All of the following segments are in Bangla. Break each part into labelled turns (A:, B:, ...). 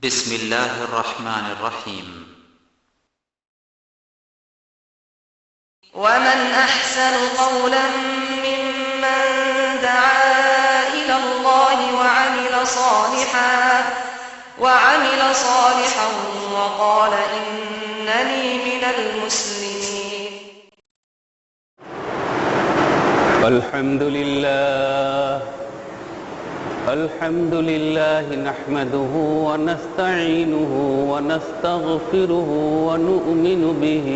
A: بسم الله الرحمن الرحيم
B: ومن أحسن قولا ممن دعا إلى الله وعمل صالحا وقال إنني من المسلمين.
C: الحمد لله نحمده ونستعينه ونستغفره ونؤمن به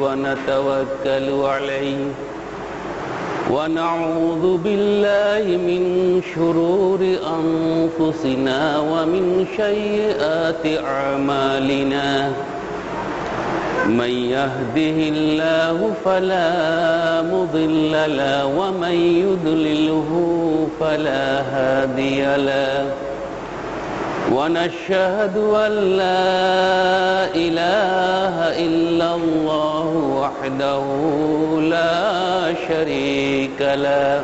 C: ونتوكل عليه ونعوذ بالله من شرور أنفسنا ومن سيئات أعمالنا من يهده الله فلا مضل له ومن يضلله فلا هادي له ونشهد أن لا إله إلا الله وحده لا شريك له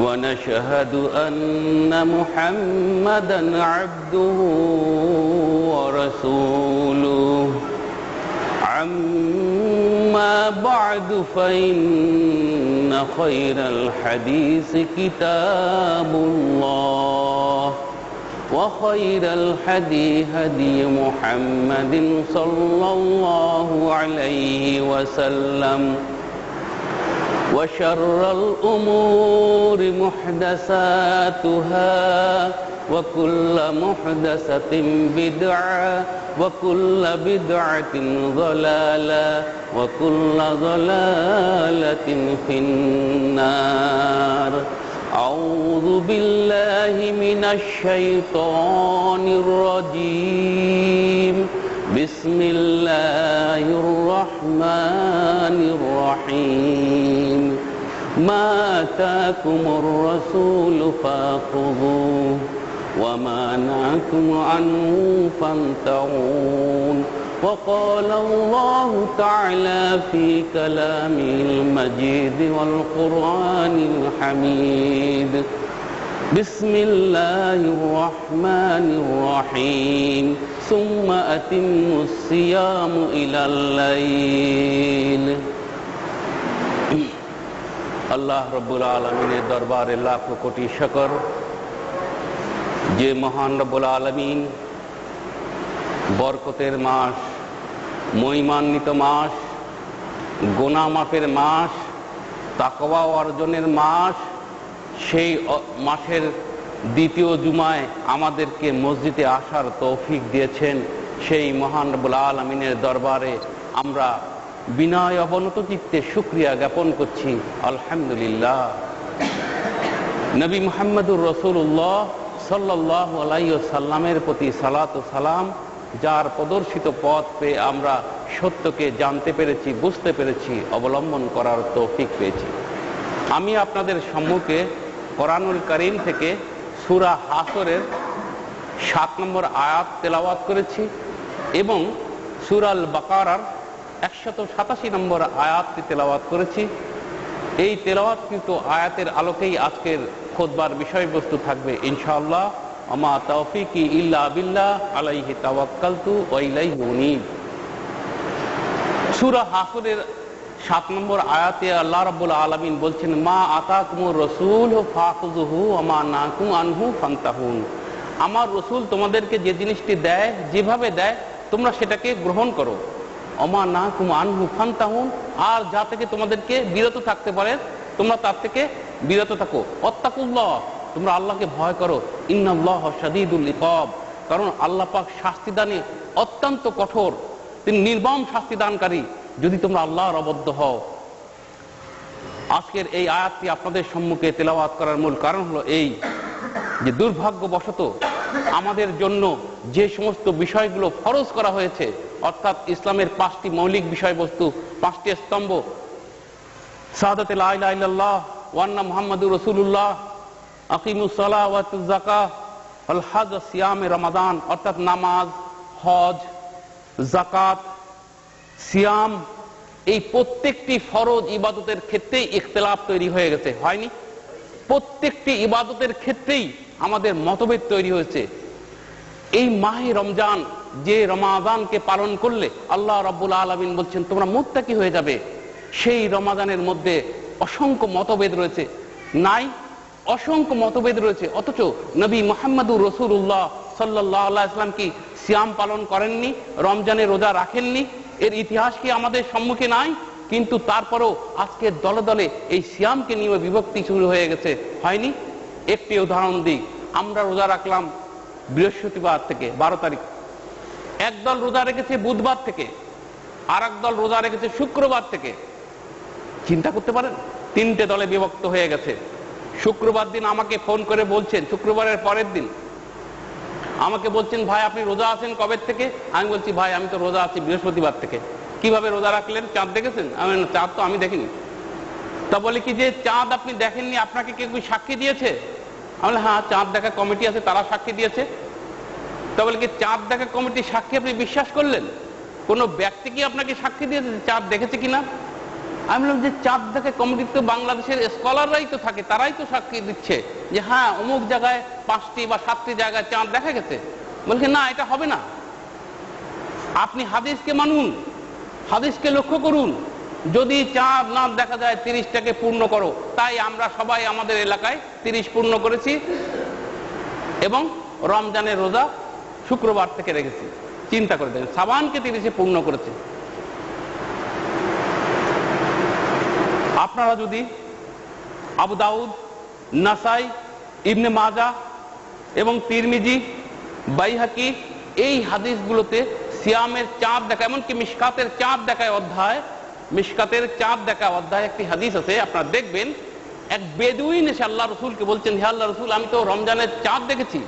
C: ونشهد أن محمدا عبده ورسوله. أما بعد فإن خير الحديث كتاب الله وخير الهدي هدي محمد صلى الله عليه وسلم وشر الأمور محدثاتها وكل محدثة بدعة وكل بدعة ضلالة وكل ضلالة في النار. أعوذ بالله من الشيطان الرجيم. بسم الله الرحمن الرحيم. ما آتاكم الرسول فخذوه وما نهاكم عنه فانتهوا. وقال الله تعالى في كلامه المجيد والقرآن الحميد. بسم الله الرحمن الرحيم. ثم أتموا الصيام إلى الليل. আল্লাহ রব্বুল আলমিনের দরবারে লাখ কোটি শুকর, যে মহান রব্বুল আলমিন বরকতের মাস, মহিমান্বিত মাস, গুনাহ মাফের মাস, তাকওয়া অর্জনের মাস, সেই মাসের দ্বিতীয় জুমায় আমাদেরকে মসজিদে আসার তৌফিক দিয়েছেন। সেই মহান রব্বুল আলমিনের দরবারে আমরা বিনয় অবনত চিত্তে শুকরিয়া জ্ঞাপন করছি। আলহামদুলিল্লাহ। নবী মুহাম্মদুর রাসূলুল্লাহ সাল্লাল্লাহু আলাইহি ওয়াসাল্লামের প্রতি সালাত ও সালাম, যার প্রদর্শিত পথ পেয়ে আমরা সত্যকে জানতে পেরেছি, বুঝতে পেরেছি, অবলম্বন করার তৌফিক পেয়েছি। আমি আপনাদের সম্মুখে কোরআনুল কারীম থেকে সূরা হাসরের 7 নম্বর আয়াত তেলাওয়াত করেছি এবং সূরা আল বাকারার 187 নম্বর আয়াতটি তেলাওয়াত করেছি। এই তেলাওয়াতকৃত আয়াতের আলোকেই আজকের খুতবার বিষয়বস্তু থাকবে ইনশাআল্লাহ। আমা তাওফীকি ইল্লা বিল্লাহ আলাইহি তাওয়াক্কালতু ওয়া ইলাইহি উনীব। সূরা হাসরের 7 নম্বর আয়াতে আল্লাহ রাব্বুল আলামিন বলছেন, মা আতাকুমুর রাসূল ফাখুযুহু ওয়া মা নাহাকুম আনহু ফান্তাহুন। আমার রাসূল তোমাদেরকে যে জিনিসটি দেয়, যেভাবে দেয়, তোমরা সেটাকে গ্রহণ করো। ওমা নাহাকুম আনহু ফান্তাহুন, আর যা থেকে তোমাদেরকে বিরত থাকতে পারে তোমরা তার থেকে বিরত থাকো। ওয়াত্তাকুল্লাহ, তোমরা আল্লাহকে ভয় করো। ইন্নাল্লাহা শাদীদুল ইকাব, কারণ আল্লাহ পাক শাস্তিদানে অত্যন্ত কঠোর, তিনি নির্মম শাস্তিদানকারী যদি তোমরা আল্লাহর অবদ্ধ হও। আজকের এই আয়াতটি আপনাদের সম্মুখে তেলাওয়াত করার মূল কারণ হলো এই যে দুর্ভাগ্যবশত আমাদের জন্য যে সমস্ত বিষয়গুলো ফরজ করা হয়েছে, অর্থাৎ ইসলামের 5টি মৌলিক বিষয়বস্তু, 5টি স্তম্ভ, শাহাদাতে লা ইলাহা ইল্লাল্লাহ ওয়া আন্না মুহাম্মাদুর রাসূলুল্লাহ, আকিমুস সালাহ ওয়া আতুজ যাকাহ, আল হজ, সিয়ামে রমাদান, অর্থাৎ নামাজ, হজ, যাকাত, সিয়াম, এই প্রত্যেকটি ফরজ ইবাদতের ক্ষেত্রেই ইখতিলাফ তৈরি হয়ে গেছে, হয়নি? প্রত্যেকটি ইবাদতের ক্ষেত্রেই আমাদের মতভেদ তৈরি হয়েছে। এই মাহে রমজান, যে রমাদানকে পালন করলে আল্লাহ রাব্বুল আলামিন বলছেন তোমরা মুত্তাকি হয়ে যাবে, সেই রমাদানের মধ্যে অসংখ্য মতভেদ রয়েছে। নাই, অসংখ্য মতভেদ রয়েছে, অথচ নবী মুহাম্মদুর রাসূলুল্লাহ সাল্লাল্লাহু আলাইহি ওয়াসাল্লাম কি সিয়াম পালন করেননি? রমজানের রোজা রাখেননি? এর ইতিহাস কি আমাদের সম্মুখে নাই? কিন্তু তারপরও আজকে দলে দলে এই সিয়ামকে নিয়ে বিভক্তি শুরু হয়ে গেছে, হয়নি? একটি উদাহরণ দিই। আমরা রোজা রাখলাম বৃহস্পতিবার থেকে 12 তারিখ, একদল রোজা রেখেছে বুধবার থেকে, আর একদল রোজা রেখেছে শুক্রবার থেকে। চিন্তা করতে পারেন, 3টে দলে বিভক্ত হয়ে গেছে। শুক্রবার দিন আমাকে ফোন করে বলছেন, শুক্রবারের পরের দিন আমাকে বলছেন ভাই আপনি রোজা আছেন কবে থেকে? আমি বলছি ভাই আমি তো রোজা আছি বৃহস্পতিবার থেকে। কিভাবে রোজা রাখলেন? চাঁদ দেখেছেন? আমি চাঁদ তো আমি দেখিনি। তা বলে কি যে চাঁদ আপনি দেখেননি, আপনাকে কেউ সাক্ষী দিয়েছে? আমি হ্যাঁ, চাঁদ দেখা কমিটি আছে, তারা সাক্ষী দিয়েছে। তা বলে কি চাঁদ দেখা কমিটির সাক্ষী আপনি বিশ্বাস করলেন? কোন ব্যক্তি কি আপনাকে সাক্ষী দিয়েছে চাঁদ দেখেছে কিনা? আমি বললাম যে চাঁদ দেখা কমিটি তো বাংলাদেশের স্কলাররাই তো থাকে, তারাই তো সাক্ষী দিচ্ছে যে হ্যাঁ অমুক জায়গায় 5টি বা 7টি জায়গায় চাঁদ দেখা গেছে। বলছে না, এটা হবে না। আপনি হাদিসকে মানুন, হাদিসকে লক্ষ্য করুন। যদি চাঁদ না দেখা যায় 30টাকে পূর্ণ করো। তাই আমরা সবাই আমাদের এলাকায় 30 পূর্ণ করেছি এবং রমজানের রোজা শুক্রবার থেকে রেখেছি। চিন্তা করে দেখেন, শাবানকে 30-এ পূর্ণ করেছে। আপনারা যদি আবু দাউদ, নাসাই, ইবনে মাজাহ এবং তিরমিজি, বাইহাকি এই হাদিসগুলোতে সিয়ামের চাঁদ দেখা, এমনকি মিশকাতের চাঁদ দেখায় অধ্যায়, মিশকাতের চাঁদ দেখা অধ্যায় একটি হাদিস আছে, আপনারা দেখবেন এক বেদুইন এসে আল্লাহ রসুলকে বলছেন হে আল্লাহ রসুল আমি তো রমজানের চাঁদ দেখেছি।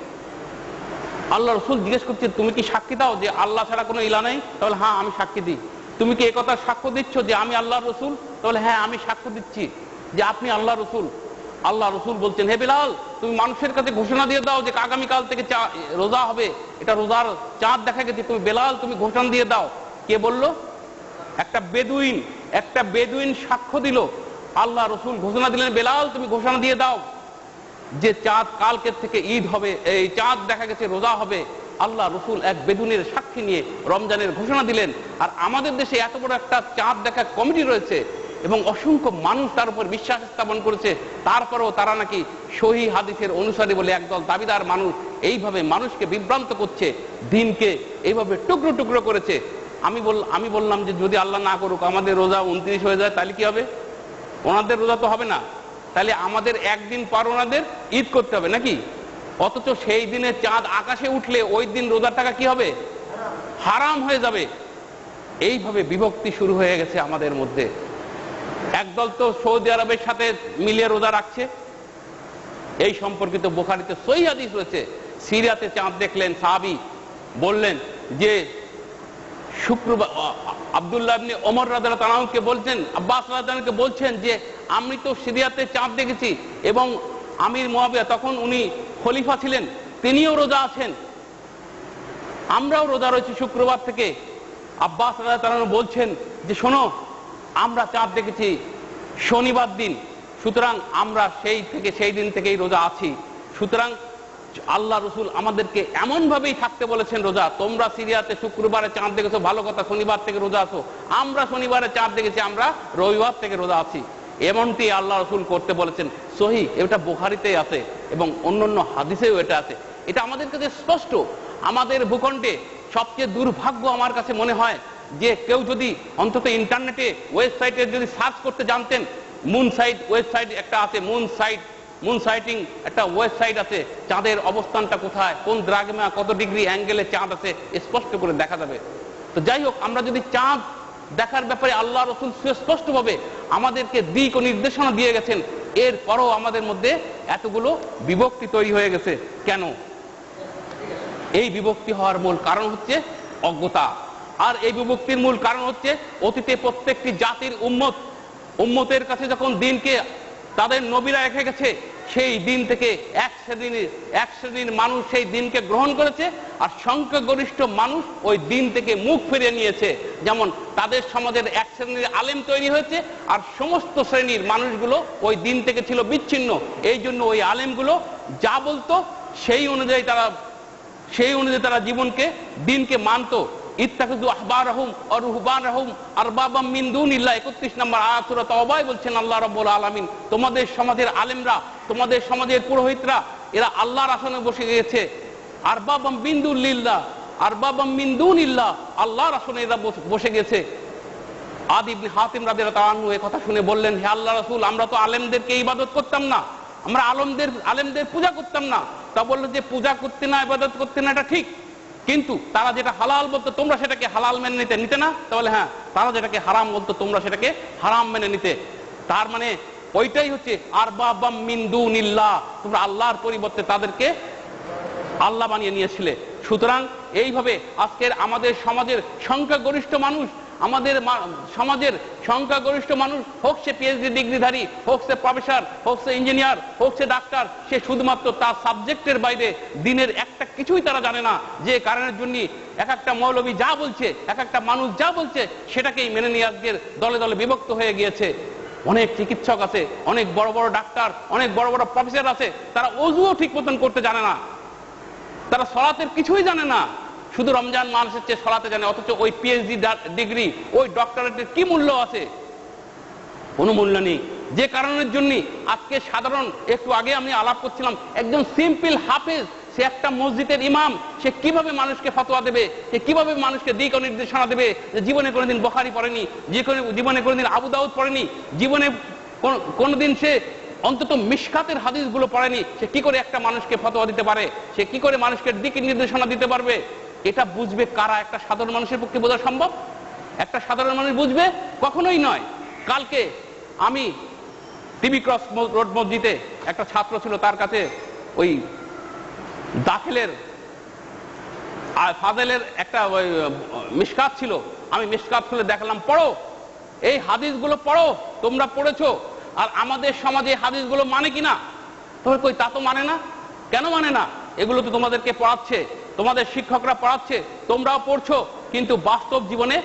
C: আল্লাহ রসুল জিজ্ঞেস করছেন তুমি কি সাক্ষী দাও যে আল্লাহ ছাড়া কোনো ইলা নেই? তাহলে হ্যাঁ আমি সাক্ষী দিই। তুমি কি একথা সাক্ষ্য দিচ্ছ যে আমি আল্লাহ রসুল? তাহলে হ্যাঁ আমি সাক্ষ্য দিচ্ছি যে আপনি আল্লাহ রসুল। আল্লাহ রসুল বলছেন হে বিলাল তুমি মানুষের কাছে ঘোষণা দিয়ে দাও যে আগামীকাল থেকে রোজা হবে, এটা রোজার চাঁদ দেখা গেছে, তুমি বেলাল তুমি ঘোষণা দিয়ে দাও। কে বলল? একটা বেদুইন সাক্ষ্য দিল। আল্লাহ রসুল ঘোষণা দিলেন বেলাল তুমি ঘোষণা দিয়ে দাও যে চাঁদ কালকের থেকে ঈদ হবে, এই চাঁদ দেখা গেছে রোজা হবে। আল্লাহ রসুল এক বেদুনের সাক্ষী নিয়ে রমজানের ঘোষণা দিলেন। আর আমাদের দেশে এত বড় একটা চাঁদ দেখা কমিটি রয়েছে এবং অসংখ্য মানুষ তার উপর বিশ্বাস স্থাপন করেছে, তারপরেও তারা নাকি সহিহ হাদিসের অনুসারী বলে একদল দাবিদার মানুষ এইভাবে মানুষকে বিভ্রান্ত করছে, দিনকে এইভাবে টুকরো টুকরো করেছে। আমি বললাম যে যদি আল্লাহ না করুক আমাদের রোজা 29 হয়ে যায় তাহলে কি হবে? ওনাদের রোজা তো হবে না, তাহলে আমাদের একদিন পর ওনাদের ঈদ করতে হবে নাকি? অথচ সেই দিনে চাঁদ আকাশে উঠলে ওই দিন রোজার টাকা কি হবে? হারাম হয়ে যাবে। এইভাবে বিভক্তি শুরু হয়ে গেছে আমাদের মধ্যে। একদল তো সৌদি আরবের সাথে মিলিয়ে রোজা রাখছে, এই সম্পর্কিত বুখারীতে সহিহ হাদিস রয়েছে। সিরিয়াতে চাঁদ দেখলেন, সাহাবী বললেন যে শুক্রবার আব্দুল্লাহ ইবনে ওমর রাদিয়াল্লাহু তাআলাকে বলছেন, আব্বাস রাদিয়াল্লাহু তাআলাকে বলছেন যে আমি তো সিরিয়াতে চাঁদ দেখেছি এবং আমির মুয়াবিয়া তখন উনি খলিফা ছিলেন, তিনিও রোজা আছেন, আমরাও রোজা রয়েছি শুক্রবার থেকে। আব্বাস রাদিয়াল্লাহু তাআলা বলছেন যে শোনো আমরা চাঁদ দেখেছি শনিবার দিন, সুতরাং আমরা সেই দিন থেকেই রোজা আছি। সুতরাং আল্লাহ রসুল আমাদেরকে এমন ভাবেই থাকতে বলেছেন রোজা। তোমরা সিরিয়াতে শুক্রবারে চাঁদ দেখেছো ভালো কথা, শনিবার থেকে রোজা আছো। আমরা শনিবারে চাঁদ দেখেছি, আমরা রবিবার থেকে রোজা আছি। এমনটি আল্লাহ রসুল করতে বলেছেন। সহিহ, এটা বুখারীতে আছে এবং অন্যান্য হাদিসেও এটা আছে। এটা আমাদের কাছে স্পষ্ট। আমাদের ভূখণ্ডে সবচেয়ে দুর্ভাগ্য আমার কাছে মনে হয় যে কেউ যদি অন্তত ইন্টারনেটে ওয়েবসাইটে যদি সার্চ করতে জানতেন, মুন সাইট ওয়েবসাইট একটা আছে, মুন সাইটিং একটা ওয়েবসাইট আছে, চাঁদের অবস্থানটা কোথায়, কোন দ্রাঘিমা কত ডিগ্রি অ্যাঙ্গেলে চাঁদ আছে স্পষ্ট করে দেখা যাবে। তো যাই হোক, আমরা যদি চাঁদ দেখার ব্যাপারে আল্লাহ রসুল সুস্পষ্টভাবে আমাদেরকে দিক ও নির্দেশনা দিয়ে গেছেন, এরপরও আমাদের মধ্যে এতগুলো বিভক্তি তৈরি হয়ে গেছে কেন? এই বিভক্তি হওয়ার মূল কারণ হচ্ছে অজ্ঞতা। আর এই বিভক্তির মূল কারণ হচ্ছে অতীতে প্রত্যেকটি জাতির উম্মতের কাছে যখন দিনকে তাদের নবীরা রেখে গেছে, সেই দিন থেকে এক শ্রেণীর মানুষ সেই দিনকে গ্রহণ করেছে, আর সংখ্যাগরিষ্ঠ মানুষ ওই দিন থেকে মুখ ফিরিয়ে নিয়েছে। যেমন তাদের সমাজের এক শ্রেণীর আলেম তৈরি হয়েছে, আর সমস্ত শ্রেণীর মানুষগুলো ওই দিন থেকে ছিল বিচ্ছিন্ন। এই জন্য ওই আলেমগুলো যা বলতো সেই অনুযায়ী তারা সেই অনুযায়ী তারা জীবনকে দিনকে মানতো। ইত্তাখাযু আহবারহুম ওয়া রুহবানহুম আরবাবাম মিন দুনিল্লাহ 31 নম্বর আয়াত সূরা তাওবায় বলছেন আল্লাহ রাব্বুল আলামিন, তোমাদের সমাজের আলেমরা, তোমাদের সমাজের পুরোহিতরা এরা আল্লাহর আসনে বসে গিয়েছে। আরবাবাম মিন দুনিল্লাহ, আরবাবাম মিন দুনিল্লাহ, আল্লাহর আসনে এরা বসে গেছে। আদি ইবনে হাতিম রাদিয়াল্লাহু তাআলা আনহু এই কথা শুনে বললেন, হে আল্লাহর রাসূল, আমরা তো আলেমদেরকে ইবাদত করতাম না, আমরা আলেমদের পূজা করতাম না। তা বললো যে পূজা করতে না, ইবাদত করতে না, এটা ঠিক, কিন্তু তারা যেটা হালাল বলতো তোমরা সেটাকে হালাল মেনে নিতে না? তাহলে হ্যাঁ, তারা যেটাকে হারাম বলতো তোমরা সেটাকে হারাম মেনে নিতে। তার মানে ওইটাই হচ্ছে আরবাবাম মিন দুনিল্লাহ, তোমরা আল্লাহর পরিবর্তে তাদেরকে আল্লাহ বানিয়ে নিয়েছিলে। সুতরাং এইভাবে আজকের আমাদের সমাজের সংখ্যাগরিষ্ঠ মানুষ, আমাদের সমাজের সংখ্যাগরিষ্ঠ মানুষ, হোক সে পিএইচডি ডিগ্রিধারী, হোক সে প্রফেসর, হোক সে ইঞ্জিনিয়ার, হোক সে ডাক্তার, সে শুধুমাত্র তার সাবজেক্টের বাইরে দিনের একটা কিছুই তারা জানে না। যে কারণের জন্য এক একটা মৌলবী যা বলছে, এক একটা মানুষ যা বলছে সেটাকেই মেনে নিয়ে আজকের দলে দলে বিভক্ত হয়ে গিয়েছে। অনেক চিকিৎসক আছে, অনেক বড় বড় ডাক্তার, অনেক বড় বড় প্রফেসর আছে, তারা ওযুও ঠিক মতন করতে জানে না, তারা সলাতের কিছুই জানে না, শুধু রমজান মাস হচ্ছে সলাতে জানে। অথচ ওই পিএইচডি ডিগ্রি, ওই ডক্টরেটের কি মূল্য আছে? কোনো মূল্য নেই। যে কারণের জন্য আজকে সাধারণ, একটু আগে আমি আলাপ করছিলাম, একজন সিম্পল হাফেজ, সে একটা মসজিদের ইমাম, সে কিভাবে মানুষকে ফতোয়া দেবে, সে কিভাবে মানুষকে দিক নির্দেশনা দেবে? জীবনে কোনোদিন বুখারী পড়েনি, জীবনে কোনোদিন আবু দাউদ পড়েনি, জীবনে কোনোদিন সে অন্তত মিশকাতের হাদিসগুলো পড়েনি, সে কি করে একটা মানুষকে ফতোয়া দিতে পারে? সে কি করে মানুষকে দিক নির্দেশনা দিতে পারবে? এটা বুঝবে কারা? একটা সাধারণ মানুষের পক্ষে বোঝা সম্ভব? একটা সাধারণ মানুষ বুঝবে? কখনোই নয়। কালকে আমি টিবি ক্রস রোড মসজিদে একটা ছাত্র ছিল, তার কাছে ওই দাখিলের ফাজেলের একটা মিশকাত ছিল, আমি মিশকাত খুলে দেখালাম, পড়ো এই হাদিসগুলো, পড়ো, তোমরা পড়েছো, আর আমাদের সমাজে হাদিসগুলো মানে কিনা? তোমার কই তা তো মানে না। কেন মানে না? এগুলো তো তোমাদেরকে পড়াচ্ছে, তোমাদের শিক্ষকরা পড়াচ্ছে, তোমরাও পড়ছো, কিন্তু বাস্তব জীবনে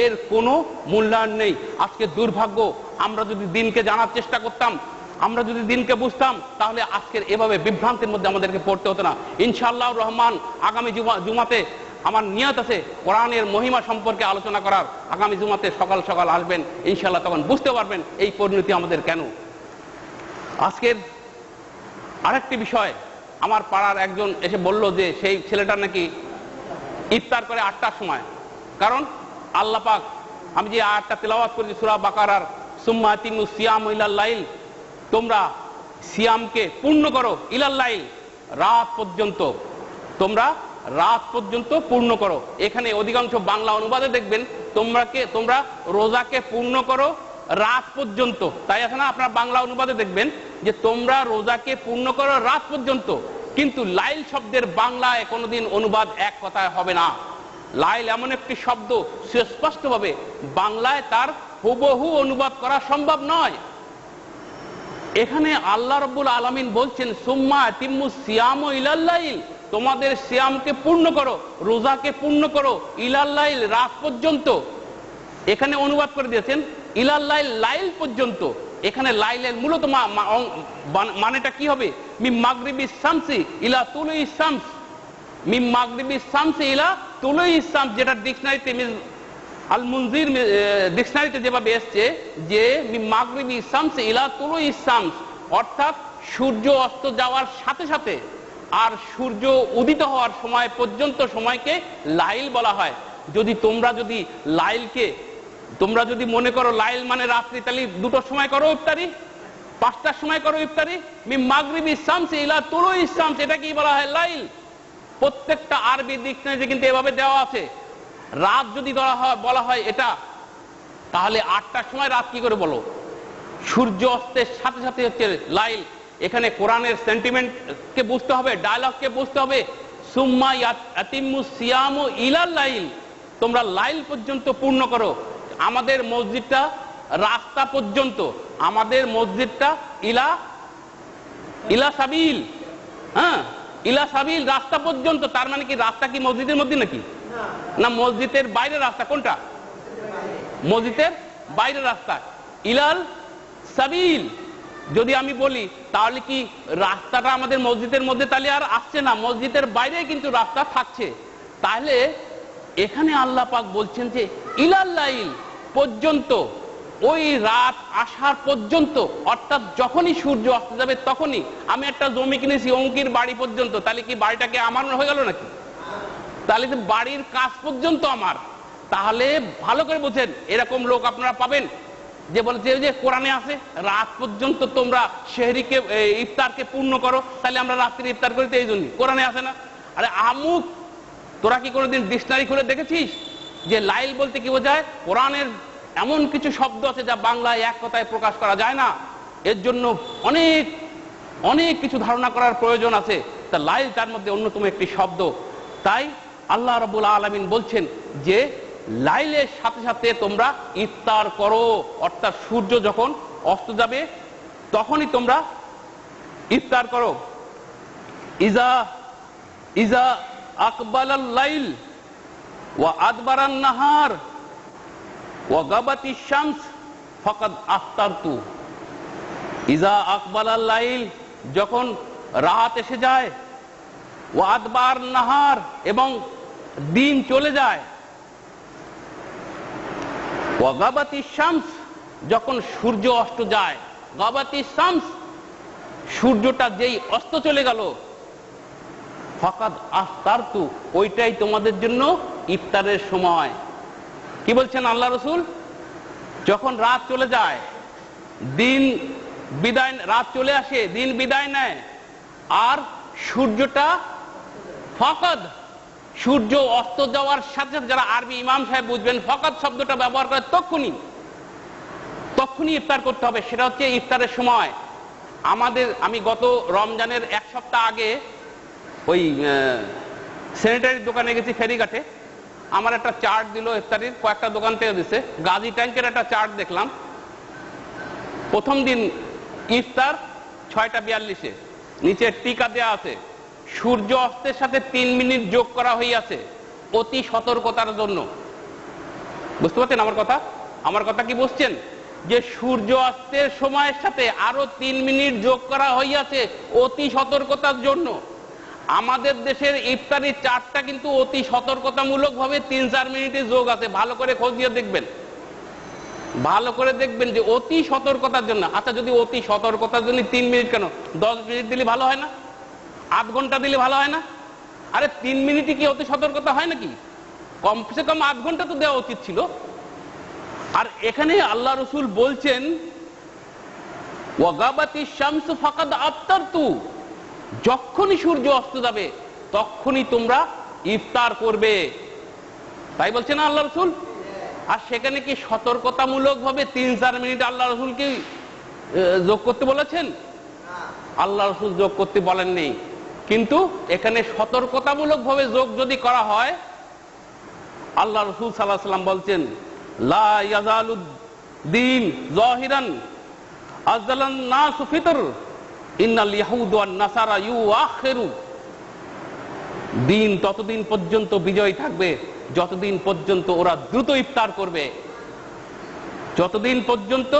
C: এর কোনো মূল্যায়ন নেই। আজকে দুর্ভাগ্য, আমরা যদি দিনকে জানার চেষ্টা করতাম, আমরা যদি দিনকে বুঝতাম, তাহলে আজকের এভাবে বিভ্রান্তির মধ্যে আমাদেরকে পড়তে হতো না। ইনশাআল্লাহ রহমান আগামী জুমাতে আমার নিয়ত আছে কোরআনের মহিমা সম্পর্কে আলোচনা করার। আগামী জুমাতে সকাল সকাল আসবেন, ইনশাআল্লাহ তখন বুঝতে পারবেন এই পরিণতি আমাদের কেন। আজকের আরেকটি বিষয়, আমার পাড়ার একজন এসে বলল যে সেই ছেলেটা নাকি ইফতার করে 8টার সময়। কারণ আল্লাহ পাক, আমি যে আয়াতটা তেলাওয়াত করেছি সূরা বাকারার, সুম্মা আতিমু সিয়াম ইলাল লাইল, তোমরা সিয়ামকে পূর্ণ করো, ইলাল লাইল, রাত পর্যন্ত, তোমরা রাত পর্যন্ত পূর্ণ করো। এখানে অধিকাংশ বাংলা অনুবাদে দেখবেন তোমরা রোজাকে পূর্ণ করো রাত পর্যন্ত, তাই আছে না? আপনারা বাংলা অনুবাদে দেখবেন যে তোমরা রোজাকে পূর্ণ করো রাত পর্যন্ত, কিন্তু লাইল শব্দের বাংলায় কোনোদিন অনুবাদ এক কথায় হবে না। লাইল এমন একটি শব্দ, সুস্পষ্টভাবে বাংলায় তার হুবহু অনুবাদ করা সম্ভব নয়। এখানে আল্লাহ রাব্বুল আলামিন বলছেন সুম্মা আতিম্মু সিয়াম ইলাল লাইল, তোমাদের সিয়ামকে পূর্ণ করো, রোজাকে পূর্ণ করো, ইলাল লাইল, রাত পর্যন্ত। এখানে অনুবাদ করে দিয়েছেন ইলাল লাইল, লাইল পর্যন্ত। এখানে লাইলের মূলত মানেটা কি হবে? মিন মাগরিবিস শামসি ইলা তুলুইস শামস, মিন মাগরিবিস শামসি ইলা তুলুইস শামস, যেটা ডিকশনারিতে আল মুনজির ডিকশনারিতে যেভাবে এসছে যে মিন মাগরিবিস শামসি ইলা তুলুইস শামস, অর্থাৎ সূর্য অস্ত যাওয়ার সাথে সাথে আর সূর্য উদিত হওয়ার সময় পর্যন্ত সময়কে লাইল বলা হয়। তোমরা যদি মনে করো লাইল মানে রাত্রি, তাহলে 2টার সময় করো ইফতারি, 5টার সময় করো ইফতারি। মিন মাগরিবিস শামসি ইলা তুলুইস শামস, এটা কি বলা হয়? লাইল। প্রত্যেকটা আরবি ডিকশনারিতে কিন্তু এভাবে দেওয়া আছে। রাত যদি বলা হয় এটা, তাহলে 8টার সময় রাত কি করে বলো? সূর্য অস্তের সাথে সাথে হচ্ছে লাইল। এখানে কোরআনের সেন্টিমেন্টকে বুঝতে হবে, ডায়লগকে বুঝতে হবে। সুম্মা আতিম্মু সিয়াম ইলাল লাইল, তোমরা লাইল পর্যন্ত পূর্ণ করো। আমাদের মসজিদটা রাস্তা পর্যন্ত, আমাদের মসজিদটা ইলা সাবিল, হ্যাঁ, ইলা সাবিল, রাস্তা পর্যন্ত। তার মানে কি রাস্তা কি মসজিদের মধ্যে নাকি? না, মসজিদের বাইরে রাস্তা। কোনটা? মসজিদের বাইরে রাস্তা। ইলাল সাবিল, যদি আমি বলি তাহলে কি রাস্তাটা আমাদের মসজিদের মধ্যে তাহলে আর আসছে না, মসজিদের বাইরে কিন্তু রাস্তা থাকছে। তাহলে এখানে আল্লাহ পাক বলছেন যে ইলাল্লাইল পর্যন্ত, ওই রাত আসার পর্যন্ত, অর্থাৎ যখনই সূর্য অস্ত যাবে তখনই। আমি একটা জমি কিনেছি অঙ্কির বাড়ি পর্যন্ত, তাহলে কি বাড়িটাকে আমার হয়ে গেল নাকি? তাহলে তো বাড়ির কাজ পর্যন্ত আমার। তাহলে ভালো করে বোঝেন, এরকম লোক আপনারা পাবেন যে বলছে যে কোরআনে আছে রাত পর্যন্ত তোমরা সেহরিকে ইফতারকে পূর্ণ করো, তাহলে আমরা রাত্রি ইফতার করি তো এই জন্য, কোরআনে আছে না? আরে আমুক, তোরা কি কোনোদিন ডিকশনারি খুলে দেখেছিস যে লাইল বলতে কি বোঝায়? কোরআনের এমন কিছু শব্দ আছে যা বাংলায় এক কথায় প্রকাশ করা যায় না, এর জন্য অনেক অনেক কিছু ধারণা করার প্রয়োজন আছে। তা লাইল তার মধ্যে অন্যতম একটি শব্দ। তাই আল্লাহ রাব্বুল আলামিন বলছেন যে লাইলের সাথে সাথে তোমরা ইফতার করো, অর্থাৎ সূর্য যখন অস্ত যাবে তখনই তোমরা ইফতার করো। ইজা ইজা আকবালাল লাইল ওয়া আদবারান নাহার ওয়া গাবাতিশ শামস ফাকাদ আফতারতু। ইজা আকবালাল লাইল, যখন রাত এসে যায়, ওয়া আদবার নাহার, এবং দিন চলে যায়, ওয়া গাবাতিশ শামস, যখন সূর্য অস্ত যায়। গাবাতিশ শামস, সূর্যটা যেই অস্ত চলে গেল, ফাকাদ আফতারতু, ওইটাই তোমাদের জন্য ইফতারের সময়। কি বলছেন আল্লাহ রাসূল? যখন রাত চলে যায়, দিন বিদায়, রাত চলে আসে, দিন বিদায় নেয়, আর সূর্যটা ফাকাদ, সূর্য অস্ত যাওয়ার সাথে সাথে, যারা আরবি ইমাম সাহেব বুঝবেন, ফাকাদ শব্দটা ব্যবহার করে তখনই ইফতার করতে হবে, সেটা হচ্ছে ইফতারের সময়। আমি গত রমজানের এক সপ্তাহ আগে ওই স্যানিটারির দোকানে গেছি ফেরিঘাটে, আমার একটা চার্ট দিল ইফতারির, কয়েকটা দোকান থেকে দিছে। গাজী ট্যাঙ্কের একটা চার্ট দেখলাম, প্রথম দিন ইফতার 6:42, নিচে টিকা দেয়া আছে সূর্য অস্তের সাথে 3 মিনিট যোগ করা হইয়াছে অতি সতর্কতার জন্য। বুঝতে পারছেন আমার কথা কি বুঝছেন? যে সূর্য অস্তের সময়ের সাথে আরো 3 মিনিট যোগ করা হইয়াছে অতি সতর্কতার জন্য। আমাদের দেশের ইফতারির চার্টটা কিন্তু অতি সতর্কতামূলক ভাবে 3-4 মিনিটে যোগ আছে, ভালো করে খোঁজ দিয়ে দেখবেন, ভালো করে দেখবেন যে অতি সতর্কতার জন্য। আচ্ছা, যদি অতি সতর্কতার জন্য 3 মিনিট কেন, 10 মিনিট দিলে ভালো হয় না? 8 ঘন্টা দিলে ভালো হয় না? আরে 3 মিনিটই কি অতি সতর্কতা হয় নাকি? কমসে কম 8 ঘন্টা তো দেওয়া উচিত ছিল। আর এখানে আল্লাহ রাসূল বলছেন ওয়া গাবাতিশ শামসু ফাকাদ আফতারতু, যখনই সূর্য অস্ত যাবে তখনই তোমরা ইফতার করবে, তাই বলছেন না আল্লাহ রাসূল? আর সেখানে কি সতর্কতামূলক ভাবে 3-4 মিনিট আল্লাহ রাসূল কি যোগ করতে বলেছেন? আল্লাহ রাসূল যোগ করতে বলেননি, কিন্তু এখানে সতর্কতামূলক ভাবে যোগ যদি করা হয়, আল্লাহ রাসূল সাল্লাল্লাহু আলাইহি ওয়াসাল্লাম বলছেন লা ইয়াজালুদ দীন যাহিরান আযলান নাসু ফিতর ইন্নাল ইয়াহুদ ওয়ান নাসারা ইউআখিরু। দিন ততদিন পর্যন্ত বিজয় থাকবে যতদিন পর্যন্ত ওরা দ্রুত ইফতার করবে, যতদিন পর্যন্ত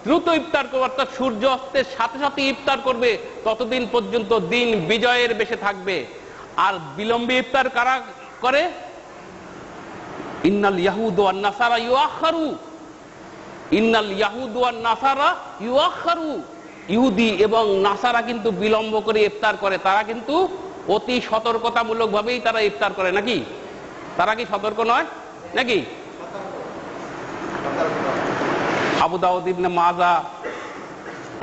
C: দ্রুত ইফতার করবে, অর্থাৎ সূর্য অস্তের সাথে সাথে ইফতার করবে, ততদিন পর্যন্ত দিন বিজয়ের বেশে থাকবে। আর বিলম্বে ইফতার কারা করে? ইন্নাল ইয়াহুদ ওয়ান নাসারা ইউআখিরু, ইন্নাল ইয়াহুদ ওয়ান নাসারা ইউআখিরু, ইহুদি এবং নাসারা কিন্তু বিলম্ব করে ইফতার করে, তারা কিন্তু অতি সতর্কতামূলক ভাবেই তারা ইফতার করে। নাকি তারা কি সতর্ক নয় নাকি? আবু দাউদ ইবনে মাজা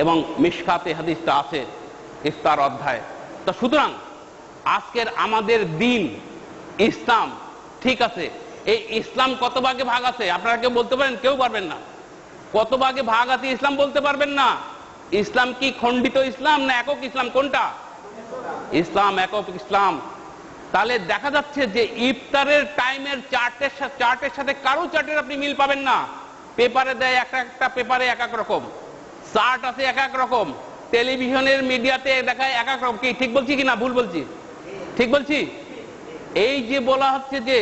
C: এবং মিশকাতে হাদিসটা আছে ইফতার অধ্যায়। তো সুতরাং আজকের আমাদের দিন ইসলাম, ঠিক আছে, এই ইসলাম কত ভাগে ভাগ আছে আপনারা কেউ বলতে পারেন? কেউ পারবেন না। কত ভাগে ভাগ আছে ইসলাম বলতে পারবেন না। ইসলাম কি খণ্ডিত ইসলাম না একক ইসলাম? কোনটা? ইসলাম একক ইসলাম। তাহলে দেখা যাচ্ছে যে ইফতারের টাইমের চার্টের সাথে কারো চার্টের আপনি মিল পাবেন না। পেপারে দেয় একটা পেপারে এক এক রকম, চার্ট আছে এক এক রকম, টেলিভিশনের মিডিয়াতে দেখায় এক এক রকম। কি ঠিক বলছি কিনা ভুল বলছি? ঠিক বলছি। এই যে বলা হচ্ছে যে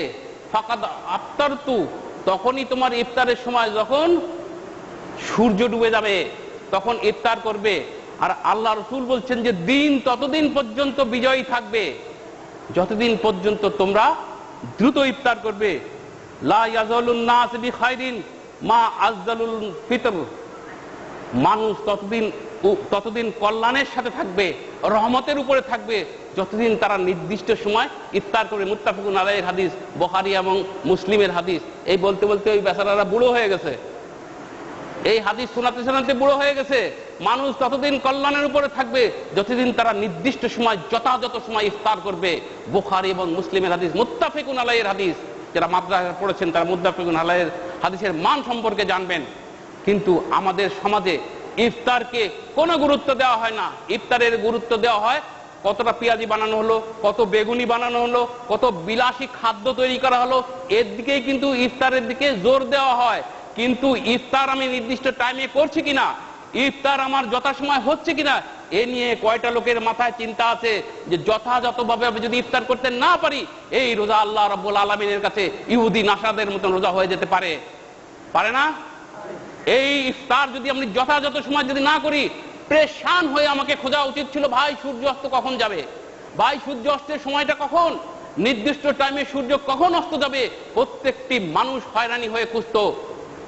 C: ফাকাদ আফতারতু, তখনই তোমার ইফতারের সময়, যখন সূর্য ডুবে যাবে, তখন ইফতার করবে। আর আল্লাহ রাসূল বলছেন যে দিন ততদিন পর্যন্ত বিজয়ী থাকবে যতদিন পর্যন্ত তোমরা দ্রুত ইফতার করবে। লা ইয়াজালুন নাস বিখাইরিন মা আজজালুল ফিতর, মানুষ ততদিন কল্যাণের সাথে থাকবে, রহমতের উপরে থাকবে যতদিন তারা নির্দিষ্ট সময় ইফতার করবে। মুত্তাফাকুন আলাইহির হাদিস, বুখারী এবং মুসলিমের হাদিস। এই বলতে বলতে ওই বেচারারা বুড়ো হয়ে গেছে, এই হাদিস শোনাতে শোনাতে বুড়ো হয়ে গেছে। মানুষ ততদিন কল্যাণের উপরে থাকবে যতদিন তারা নির্দিষ্ট সময় যথাযথ সময় ইফতার করবে। বুখারী এবং মুসলিমের হাদিস, মুত্তাফাকুন আলাইহির হাদিস। যারা মাদ্রাসা পড়েছেন তারা মুত্তাফাকুন আলাইহির হাদিসের মান সম্পর্কে জানবেন। কিন্তু আমাদের সমাজে ইফতারকে কোনো গুরুত্ব দেওয়া হয় না। ইফতারের গুরুত্ব দেওয়া হয় কতটা পেঁয়াজি বানানো হলো, কত বেগুনি বানানো হলো, কত বিলাসী খাদ্য তৈরি করা হলো, এর দিকেই কিন্তু ইফতারের দিকে জোর দেওয়া হয়। কিন্তু ইফতার আমি নির্দিষ্ট টাইমে করছি কিনা, ইফতার আমার যথাসময় হচ্ছে কিনা, এ নিয়ে কয়টা লোকের মাথায় চিন্তা আছে যে যথাযথভাবে যদি ইফতার করতে না পারি এই রোজা আল্লাহ রাব্বুল আলামিনের কাছে ইহুদি নাসারাদের মতন রোজা হয়ে যেতে পারে, পারে না? এই ইফতার যদি আমি যথাযথ সময় যদি না করি, পেরেশান হয়ে আমাকে খোঁজা উচিত ছিল ভাই সূর্য অস্ত কখন যাবে, ভাই সূর্য অস্তের সময়টা কখন, নির্দিষ্ট টাইমে সূর্য কখন অস্ত যাবে, প্রত্যেকটি মানুষ হয়রানি হয়ে খুঁজতো।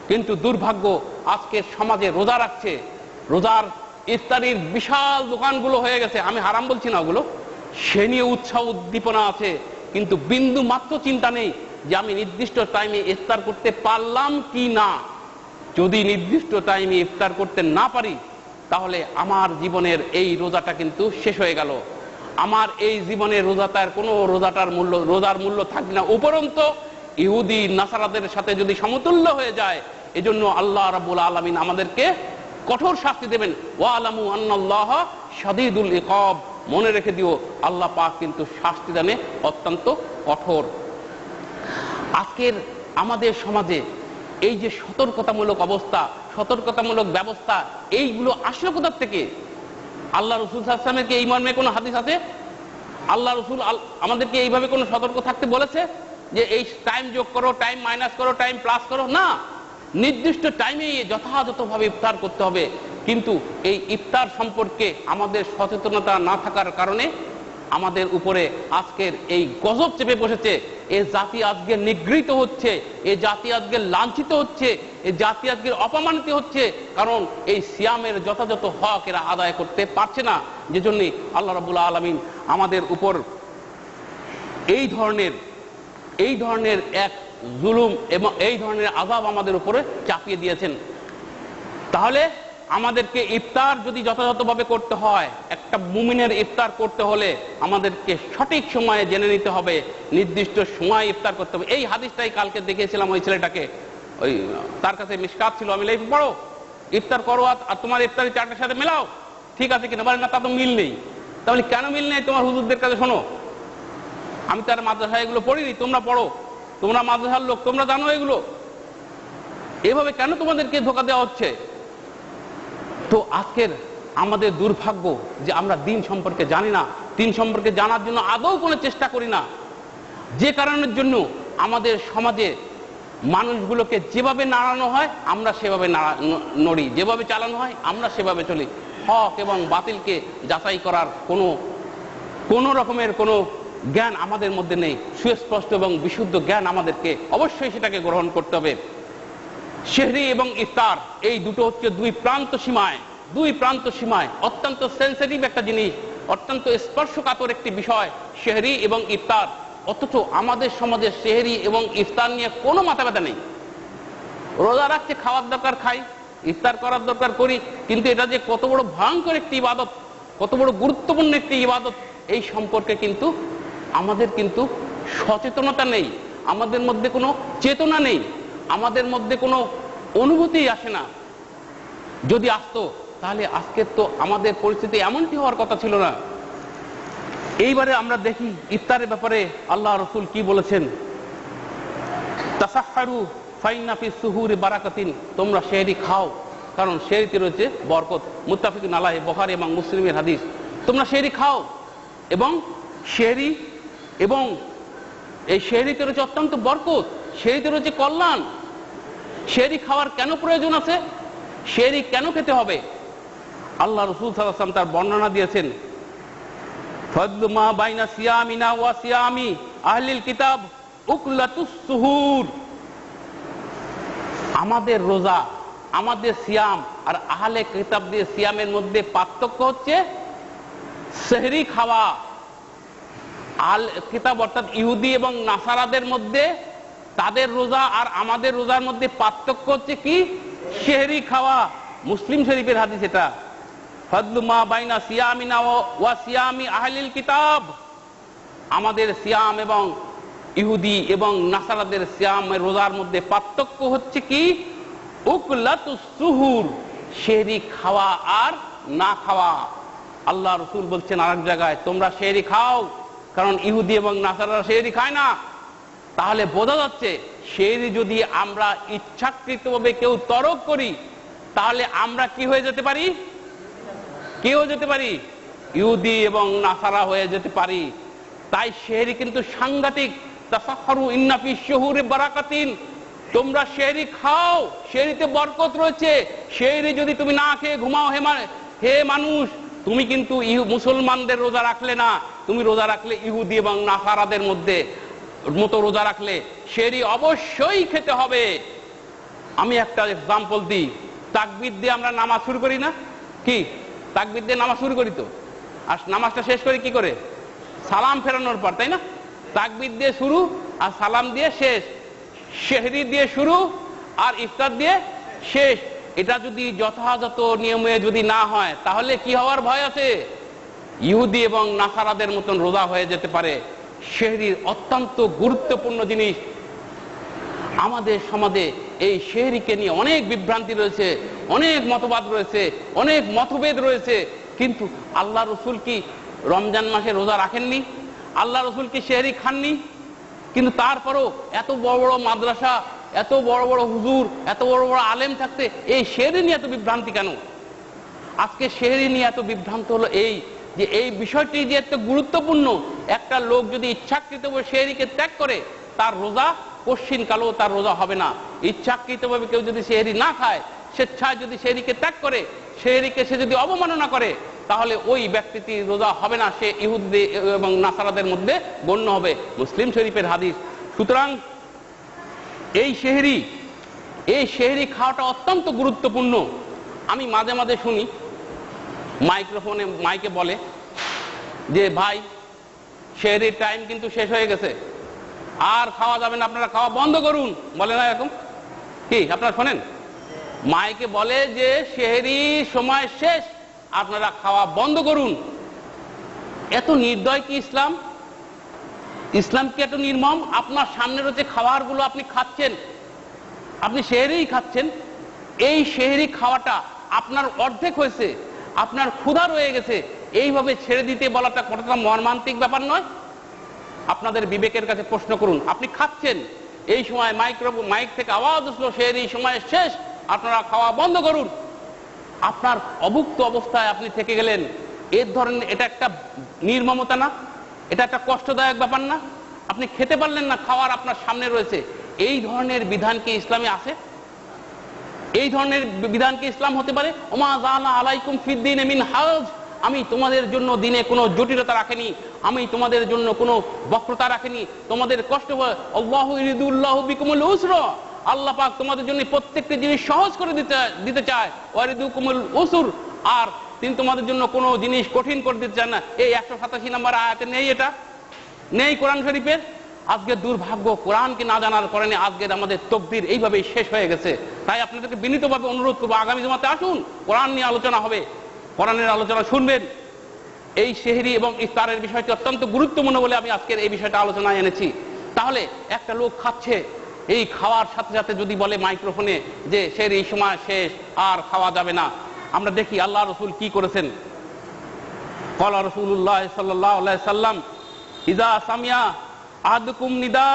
C: কিন্তু দুর্ভাগ্য আজকের সমাজে রোজা রাখছে, রোজার ইফতারির বিশাল দোকানগুলো হয়ে গেছে। আমি হারাম বলছি না, ওগুলো সে নিয়ে উৎসাহ উদ্দীপনা আছে, কিন্তু বিন্দু মাত্র চিন্তা নেই যে আমি নির্দিষ্ট টাইমে ইফতার করতে পারলাম কি না। যদি নির্দিষ্ট টাইমে ইফতার করতে না পারি তাহলে আমার জীবনের এই রোজাটা কিন্তু শেষ হয়ে গেল। আমার এই জীবনের রোজাটার কোনো রোজার মূল্য থাকবে না, উপরন্ত ইহুদি নাসারাদের সাথে যদি সমতুল্য হয়ে যায়। এজন্য আল্লাহ রাব্বুল আলামিন আমাদেরকে কঠোর শাস্তি দেবেন। ওয়ালামু আন্নাল্লাহ শাদীদুল ইকাব, মনে রেখে দিও আল্লাহ পাক কিন্তু শাস্তি দানে অত্যন্ত কঠোর। আজকের আমাদের সমাজে এই যে সতর্কতামূলক অবস্থা, সতর্কতামূলক ব্যবস্থা, এইগুলো আসলে কোথা থেকে? আল্লাহ রাসূল সাল্লাল্লাহু আলাইহি ওয়াসাল্লামের কি এই মর্মে কোনো হাদিস আছে? আল্লাহ রাসূল আমাদেরকে এইভাবে কোনো সতর্ক থাকতে বলেছে যে এই টাইম যোগ করো, টাইম মাইনাস করো, টাইম প্লাস করো? না, নির্দিষ্ট টাইমে যথাযথভাবে ইফতার করতে হবে। কিন্তু এই ইফতার সম্পর্কে আমাদের সচেতনতা না থাকার কারণে আমাদের উপরে আজকের এই গজব চেপে বসেছে। এ জাতি আজকে নিগৃহীত হচ্ছে, এ জাতি আজকে লাঞ্ছিত হচ্ছে, এ জাতি আজকে অপমানিত হচ্ছে, কারণ এই সিয়ামের যথাযথ হক এরা আদায় করতে পারছে না। যেজন্য আল্লাহ রাব্বুল আলামিন আমাদের উপর এই ধরনের এক জুলুম এবং এই ধরনের আযাব আমাদের উপরে চাপিয়ে দিয়েছেন। তাহলে আমাদেরকে ইফতার যদি যথাযথভাবে করতে হয়, একটা মুমিনের ইফতার করতে হলে আমাদেরকে সঠিক সময়ে জেনে নিতে হবে, নির্দিষ্ট সময় ইফতার করতে হবে। এই হাদিসটাই কালকে দেখেছিলাম ওই ছেলেটাকে, ওই তার কাছে মিশকাত ছিল, আমি লাইফ পড়ো ইফতার করো আর তোমার ইফতারি চারটার সাথে মেলাও, ঠিক আছে কিনা? বলে না, তা তো মিল নেই। তাহলে কেন মিল নেই? তোমার হুজুরদের কাছে শোনো, আমি তার মাদ্রাসায় এগুলো পড়িনি, তোমরা পড়ো, তোমরা মাদ্রাসার লোক, তোমরা জানো এগুলো। এভাবে কেন তোমাদেরকে ধোঁকা দেওয়া হচ্ছে? তো আজকের আমাদের দুর্ভাগ্য যে আমরা দিন সম্পর্কে জানি না, দিন সম্পর্কে জানার জন্য আদৌ কোনো চেষ্টা করি না। যে কারণের জন্য আমাদের সমাজে মানুষগুলোকে যেভাবে নাড়ানো হয় আমরা সেভাবে নড়ি, যেভাবে চালানো হয় আমরা সেভাবে চলি। হক এবং বাতিলকে যাচাই করার কোনো রকমের কোনো জ্ঞান আমাদের মধ্যে নেই। সুস্পষ্ট এবং বিশুদ্ধ জ্ঞান আমাদেরকে অবশ্যই সেটাকে গ্রহণ করতে হবে। সেহরি এবং ইফতার এই দুটো হচ্ছে দুই প্রান্ত সীমায় অত্যন্ত সেন্সিটিভ একটা জিনিস, অত্যন্ত স্পর্শকাতর একটি বিষয় সেহরি এবং ইফতার। অথচ আমাদের সমাজে সেহরি এবং ইফতার নিয়ে কোনো মাথা ব্যথা নেই। রোজা রাখছে, খাওয়ার দরকার খাই, ইফতার করার দরকার করি, কিন্তু এটা যে কত বড় ভয়ঙ্কর একটি ইবাদত, কত বড় গুরুত্বপূর্ণ একটি ইবাদত, এই সম্পর্কে কিন্তু আমাদের কিন্তু সচেতনতা নেই, আমাদের মধ্যে কোনো চেতনা নেই, আমাদের মধ্যে কোনো অনুভূতি আসে না। যদি আসতো তাহলে আজকে তো আমাদের পরিস্থিতি এমনটি হওয়ার কথা ছিল না। এইবারে আমরা দেখি ইফতারের ব্যাপারে আল্লাহ রাসূল কি বলেছেন, তাসাহহারু ফাইন্না ফিস সুহুরি বারাকাতিন, তোমরা সেহরি খাও কারণ সেহরিতে রয়েছে বরকত। মুত্তাফাকুন আলাইহি, বুখারী এবং মুসলিমের হাদিস। তোমরা সেহরি খাও এবং সেহরি এবং এই সেহরিতে রয়েছে অত্যন্ত বরকত, সেহরিতে রয়েছে কল্যাণ। সেহরি খাওয়ার কেন প্রয়োজন আছে? সেহরি কেন খেতে হবে? আল্লাহ রাসূল সাল্লাল্লাহু আলাইহি ওয়াসাল্লাম তার বর্ণনা দিয়েছেন, ফাদলু মা বাইনা সিয়ামিনা ওয়া সিয়ামি আহলিল কিতাব উকলাতুস সুহুর। আমাদের রোজা, আমাদের সিয়াম আর আহলে কিতাবদের সিয়ামের মধ্যে পার্থক্য হচ্ছে সেহরি খাওয়া। আল কিতাব অর্থাৎ ইহুদি এবং নাসারাদের মধ্যে তাদের রোজা আর আমাদের রোজার মধ্যে পার্থক্য হচ্ছে কি? সেহরি খাওয়া। মুসলিম শরীফের হাদিস এটা, ফাদলু মা বাইনা সিয়ামিনা ওয়া সিয়ামি আহলিল কিতাব। আমাদের সিয়াম এবং ইহুদি এবং নাসারাদের সিয়ামের রোজার মধ্যে পার্থক্য হচ্ছে কি? উকলাতুস সুহুর, সেহরি খাওয়া আর না খাওয়া। আল্লাহ রাসূল বলছেন আরেক জায়গায়, তোমরা সেহরি খাও, কারণ ইহুদি এবং নাসারারা সেহরি খায় না। তাহলে বোঝা যাচ্ছে সেহরি যদি আমরা ইচ্ছাকৃতভাবে কেউ তরক করি, তাহলে আমরা কি হয়ে যেতে পারি? কেউ যেতে পারি ইহুদি এবং নাসারা হয়ে যেতে পারি। তাই সেহরি কিন্তু সাংঘাতিক। তাসাহহারু ইন্না ফি শুহুরি বারাকাতিন, তোমরা সেহরি খাও, সেহরিতে বরকত রয়েছে। সেহরি যদি তুমি না খেয়ে ঘুমাও, হে মানুষ, তুমি কিন্তু মুসলমানদের রোজা রাখলে না, তুমি রোজা রাখলে ইহুদি এবং নাসারাদের মতো রোজা রাখলে। সেহরি অবশ্যই খেতে হবে। আমি একটা এক্সাম্পল দিই, তাকবীর দিয়ে আমরা নামাজ শুরু করি না? কি তাকবীর দিয়ে নামাজ শুরু করি তো, আর নামাজটা শেষ করি কি করে? সালাম ফেরানোর পর, তাই না? তাকবীর দিয়ে শুরু আর সালাম দিয়ে শেষ, সেহরি দিয়ে শুরু আর ইফতার দিয়ে শেষ। এটা যদি যথাযথ নিয়মে যদি না হয়, তাহলে কি হওয়ার ভয় আছে? ইহুদি এবং নাসারাদের মতন রোজা হয়ে যেতে পারে। সেহরি অত্যন্ত গুরুত্বপূর্ণ জিনিস। আমাদের সমাজে এই সেহরিকে নিয়ে অনেক বিভ্রান্তি রয়েছে, অনেক মতবাদ রয়েছে, অনেক মতভেদ রয়েছে। কিন্তু আল্লাহ রাসূল কি রমজান মাসে রোজা রাখেননি? আল্লাহ রাসূল কি সেহরি খাননি? কিন্তু তারপরও এত বড় বড় মাদ্রাসা, এত বড় বড় হুজুর, এত বড় বড় আলেম থাকতে এই সেহরি নিয়ে এত বিভ্রান্তি কেন? আজকে সেহরি নিয়ে এত বিভ্রান্ত হলো এই যে এই বিষয়টি যে এত গুরুত্বপূর্ণ। একটা লোক যদি ইচ্ছাকৃতভাবে সেহরিকে ত্যাগ করে, তার রোজা কশিন কালো তার রোজা হবে না। ইচ্ছাকৃতভাবে কেউ যদি সেহরি না খায়, স্বেচ্ছায় যদি সেহরিকে ত্যাগ করে, সেহরিকে সে যদি অবমাননা করে, তাহলে ওই ব্যক্তিটি রোজা হবে না, সে ইহুদি এবং নাসারাদের মধ্যে গণ্য হবে। মুসলিম শরীফের হাদিস। সুতরাং এই সেহরি খাওয়াটা অত্যন্ত গুরুত্বপূর্ণ। আমি মাঝে মাঝে শুনি মাইকে বলে যে ভাই সেহরির টাইম কিন্তু শেষ হয়ে গেছে, আর খাওয়া যাবে না, আপনারা খাওয়া বন্ধ করুন। বলে না এরকম? কি আপনারা শোনেন? মাইকে বলে যে সেহরি সময় শেষ, আপনারা খাওয়া বন্ধ করুন। এত নির্দয় কি ইসলাম? ইসলাম কি এত নির্মম? আপনার সামনে রয়েছে খাবারগুলো, আপনি খাচ্ছেন, আপনি সেহরিই খাচ্ছেন। এই সেহরি খাওয়াটা আপনার অর্ধেক হয়েছে, আপনার ক্ষুধা রয়ে গেছে, এইভাবে ছেড়ে দিতে বলাটা কতটা মর্মান্তিক ব্যাপার নয়? আপনাদের বিবেকের কাছে প্রশ্ন করুন। আপনি খাচ্ছেন, এই সময় মাইক থেকে আওয়াজ আসলো সেহরি সময় শেষ, আপনারা খাওয়া বন্ধ করুন। আপনার অভুক্ত অবস্থায় আপনি থেকে গেলেন। এর ধরনের এটা একটা নির্মমতা না? এটা একটা কষ্টদায়ক ব্যাপার না? আপনি খেতে পারলেন না, খাওয়ার আপনার সামনে রয়েছে। এই ধরনের বিধান কি ইসলামে আছে? এই ধরনের বিধান কি ইসলাম হতে পারে? ওমা জাআলা আলাইকুম ফিদ্দীনে মিন হারজ, আমি তোমাদের জন্য দিনে কোনো জটিলতা রাখিনি, আমি তোমাদের জন্য কোনো বক্রতা রাখিনি, তোমাদের কষ্ট। আল্লাহু ইরিদুল্লাহু বিকুমুল উসরা, আল্লাহ পাক তোমাদের জন্য প্রত্যেকটি জিনিস সহজ করে দিতে চায়। ওয়ারিদুকুমুল উসর, আর তিনি তোমাদের জন্য কোনো জিনিস কঠিন করে দিতে চান না। এই 187 নম্বর আয়াতে নেই? এটা নেই কোরআন শরীফের? আজকে দুর্ভাগ্য, কোরআনকে না জানার কারণে আজকের আমাদের তকদির এইভাবেই শেষ হয়ে গেছে। তাই আপনাদেরকে বিনীতভাবে অনুরোধ করবো, আগামী জুমাতে আসুন, কোরআন নিয়ে আলোচনা হবে, কোরআনের আলোচনা শুনবেন। এই সেহরি এবং ইফতারের বিষয়টি অত্যন্ত গুরুত্বপূর্ণ বলে আমি আজকের এই বিষয়টা আলোচনায় এনেছি। তাহলে একটা লোক খাচ্ছে, এই খাওয়ার সাথে সাথে যদি বলে মাইক্রোফোনে যে সেহরি সময় শেষ, আর খাওয়া যাবে না, আমরা দেখি আল্লাহ রাসূল কি করেছেন। ক্বালা রাসূলুল্লাহ সাল্লাল্লাহু আলাইহি সাল্লাম, ইযা সামিয়া আহাদুকুম নিদা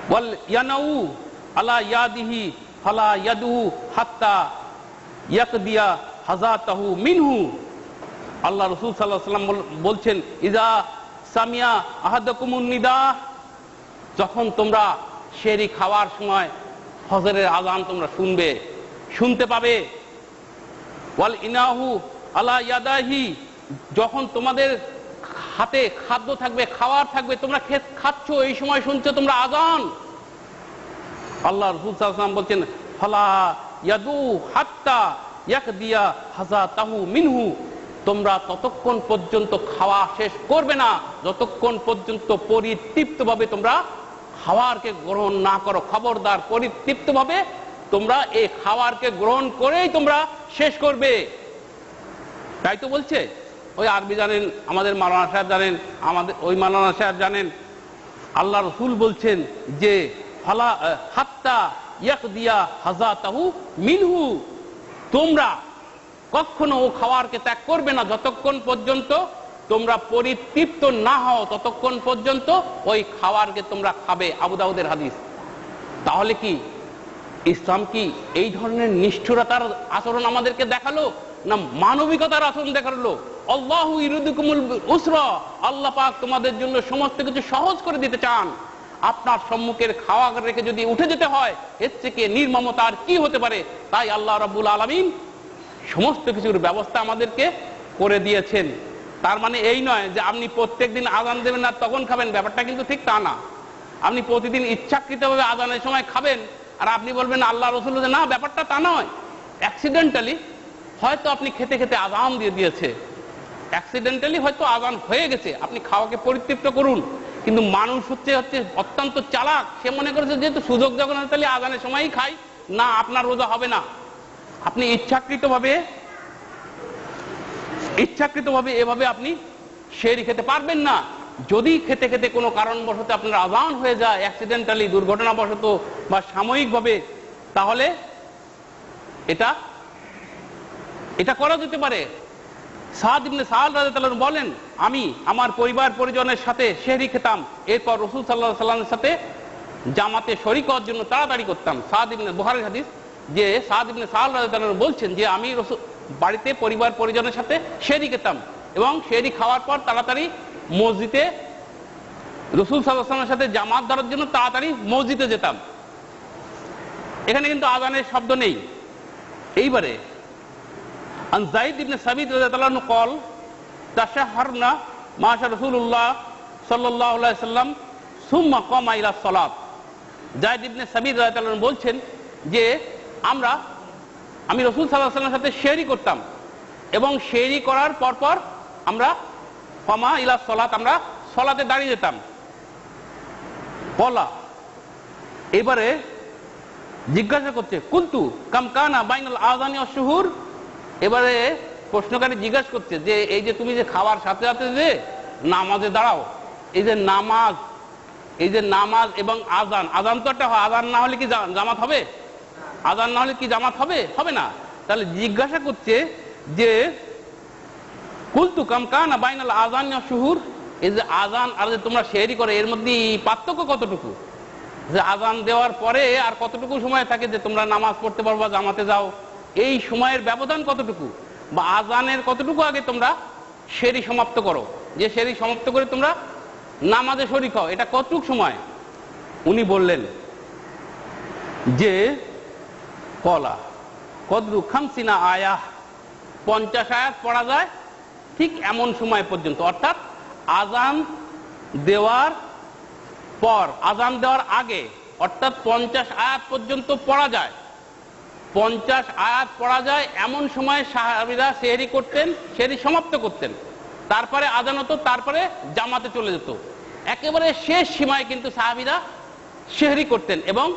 C: ওয়াল ইয়ানাউ আলা ইয়াদিহি ফালা ইয়াদু হাত্তা ইয়াকদিয়া হাজাতাহু মিনহু। আল্লাহ রাসূল সাল্লাল্লাহু আলাইহি সাল্লাম বলছেন, ইযা সামিয়া আহাদুকুমুন নিদা, যখন তোমরা সেহরি খাওয়ার সময় ফজরের আযান তোমরা শুনতে পাবে, ওয়াল ইনাহু আলা ইয়াদাহি, যখন তোমাদের হাতে খাদ্য থাকবে, খাওয়ার থাকবে, তোমরা খাচ্ছ, এই সময় শুনছো তোমরা আযান। আল্লাহ রাসূল সাল্লাল্লাহু আলাইহি ওয়াসাল্লাম বলছেন ফালা ইয়াদু হাত্তা ইয়াকদিয়া হাযাতাহু মিনহু, তোমরা ততক্ষণ পর্যন্ত খাওয়া শেষ করবে না যতক্ষণ পর্যন্ত পরিতৃপ্তভাবে তোমরা খাবারকে গ্রহণ না করো। খবরদার, পরিতৃপ্তভাবে তোমরা এই খাবারকে গ্রহণ করেই তোমরা শেষ করবে। তাই তো বলছে, ওই আরবি জানেন, আমাদের মাওলানা সাহেব জানেন, আমাদের ওই মাওলানা সাহেব জানেন, আল্লাহ রাসূল বলছেন যে ফালা হাত্তা ইয়াকদিয়া হাযাতাহু মিনহু, তোমরা কখনো ও খাবারকে ত্যাগ করবে না যতক্ষণ পর্যন্ত তোমরা পরিতৃপ্ত না হও, ততক্ষণ পর্যন্ত ওই খাবারকে তোমরা খাবে। আবু দাউদের হাদিস। তাহলে কি ইসলাম কি এই ধরনের নিষ্ঠুরতার আচরণ আমাদেরকে দেখালো, না মানবিকতার আচরণ দেখালো? আল্লাহু ইরিদুকুমুল উসরা, আল্লাহ পাক তোমাদের জন্য সমস্ত কিছু সহজ করে দিতে চান। আপনার সম্মুখের খাওয়া রেখে যদি উঠে যেতে হয়, এর থেকে নির্মমতা আর কি হতে পারে? তাই আল্লাহ রাব্বুল আলামিন সমস্ত কিছুর ব্যবস্থা আমাদেরকে করে দিয়েছেন। তার মানে এই নয় যে আপনি প্রত্যেকদিন আযান দেবেন না তখন খাবেন, ব্যাপারটা কিন্তু ঠিক তা না। আপনি প্রতিদিন ইচ্ছাকৃতভাবে আযানের সময় খাবেন আর আপনি বলবেন আল্লাহ রাসূল, না, ব্যাপারটা তা নয়। অ্যাক্সিডেন্টালি হয়তো আপনি খেতে খেতে আযান দিয়ে দিয়েছে, অ্যাক্সিডেন্টালি হয়তো আযান হয়ে গেছে, আপনি খাওয়াকে পরিতৃপ্ত করুন। কিন্তু মানুষ হচ্ছে অত্যন্ত চালাক, সে মনে করেছে যেহেতু সুযোগ যখন হয় তাহলে আযানের সময়ই খাই, না, আপনার রোজা হবে না। আপনি ইচ্ছাকৃতভাবে এভাবে আপনি সেহরি খেতে পারবেন না। যদি খেতে খেতে কোনো কারণবশত আপনার আযান হয়ে যায়, অ্যাক্সিডেন্টালি, দুর্ঘটনাবশত বা সাময়িকভাবে, তাহলে এটা করা যেতে পারে। সাদ ইবনে সাল রাদিয়াল্লাহু আনহু বলেন, আমি আমার পরিবার পরিজনের সাথে সেহরি খেতাম, এরপর রাসূল সাল্লাল্লাহু আলাইহি ওয়াসাল্লামের সাথে জামাতে শরীক হওয়ার জন্য তাড়াতাড়ি করতাম। সাদ ইবনে বুখারীর হাদিস, যে সাদ ইবনে সাল রাদিয়াল্লাহু আনহু বলছেন যে আমি বাড়িতে পরিবার পরিজনের সাথে সেহরি খেতাম এবং সেহরি খাওয়ার পর তাড়াতাড়ি মসজিদে রাসূল সাল্লাল্লাহু আলাইহি ওয়াসাল্লামের সাথে জামাত ধরার জন্য তাড়াতাড়ি মসজিদে যেতাম। এখানে কিন্তু আযানের শব্দ নেই। এইবারে আন যায়েদ ইবনে সাবিত রাদিয়াল্লাহু আনহু قال তাশাহহারনা মা রাসূলুল্লাহ সাল্লাল্লাহু আলাইহি ওয়াসাল্লাম সুম্মা কামা ইলা সালাত। যায়েদ ইবনে সাবিত রাদিয়াল্লাহু আনহু বলছেন যে আমি রাসূল সাল্লাল্লাহু আলাইহি ওয়াসাল্লামের সাথে সেহরি করতাম এবং সেহরি করার পরপর আমরা কামা ইলা সালাত, আমরা সালাতে দাঁড়িয়ে যেতাম। বলা এবারে জিজ্ঞাসা করছে কুনতু কাম কানা বাইনাল আযানি ওয়াশ শুহুর। এবারে প্রশ্নকারী জিজ্ঞাসা করছে যে এই যে তুমি যে খাবার সাথে সাথে যে নামাজে দাঁড়াও, এই যে নামাজ এবং আযান তো একটা হয়, আযান না হলে কি জামাত হবে? আযান না হলে কি জামাত হবে? হবে না। তাহলে জিজ্ঞাসা করছে যে কুলতু কাম কানা বাইনাল আযানি ওয়াশ শুহুর, এই যে আযান আর যে তোমরা সেহরি করে এর মধ্যে পার্থক্য কতটুকু? যে আযান দেওয়ার পরে আর কতটুকু সময় থাকে যে তোমরা নামাজ পড়তে পারবা, জামাতে যাও, এই সময়ের ব্যবধান কতটুকু? বা আযানের কতটুকু আগে তোমরা সেহরি সমাপ্ত করো, যে সেহরি সমাপ্ত করে তোমরা নামাজে শরীক হও, এটা কতটুকু সময়? উনি বললেন যে কলা কদরু খামসিনা আয়াহ, 50 আয়াত পড়া যায় ঠিক এমন সময় পর্যন্ত, অর্থাৎ আযান দেওয়ার পর, আযান দেওয়ার আগে, অর্থাৎ 50 আয়াত পর্যন্ত পড়া যায়। 50 আয়াত পড়া যায় এমন সময় সাহাবীরা সেহরি করতেন, সেহরি সমাপ্ত করতেন, তারপরে আযান হতো, তারপরে জামাতে চলে যেত। একেবারে শেষ সীমায় কিন্তু সাহাবীরা সেহরি করতেন এবং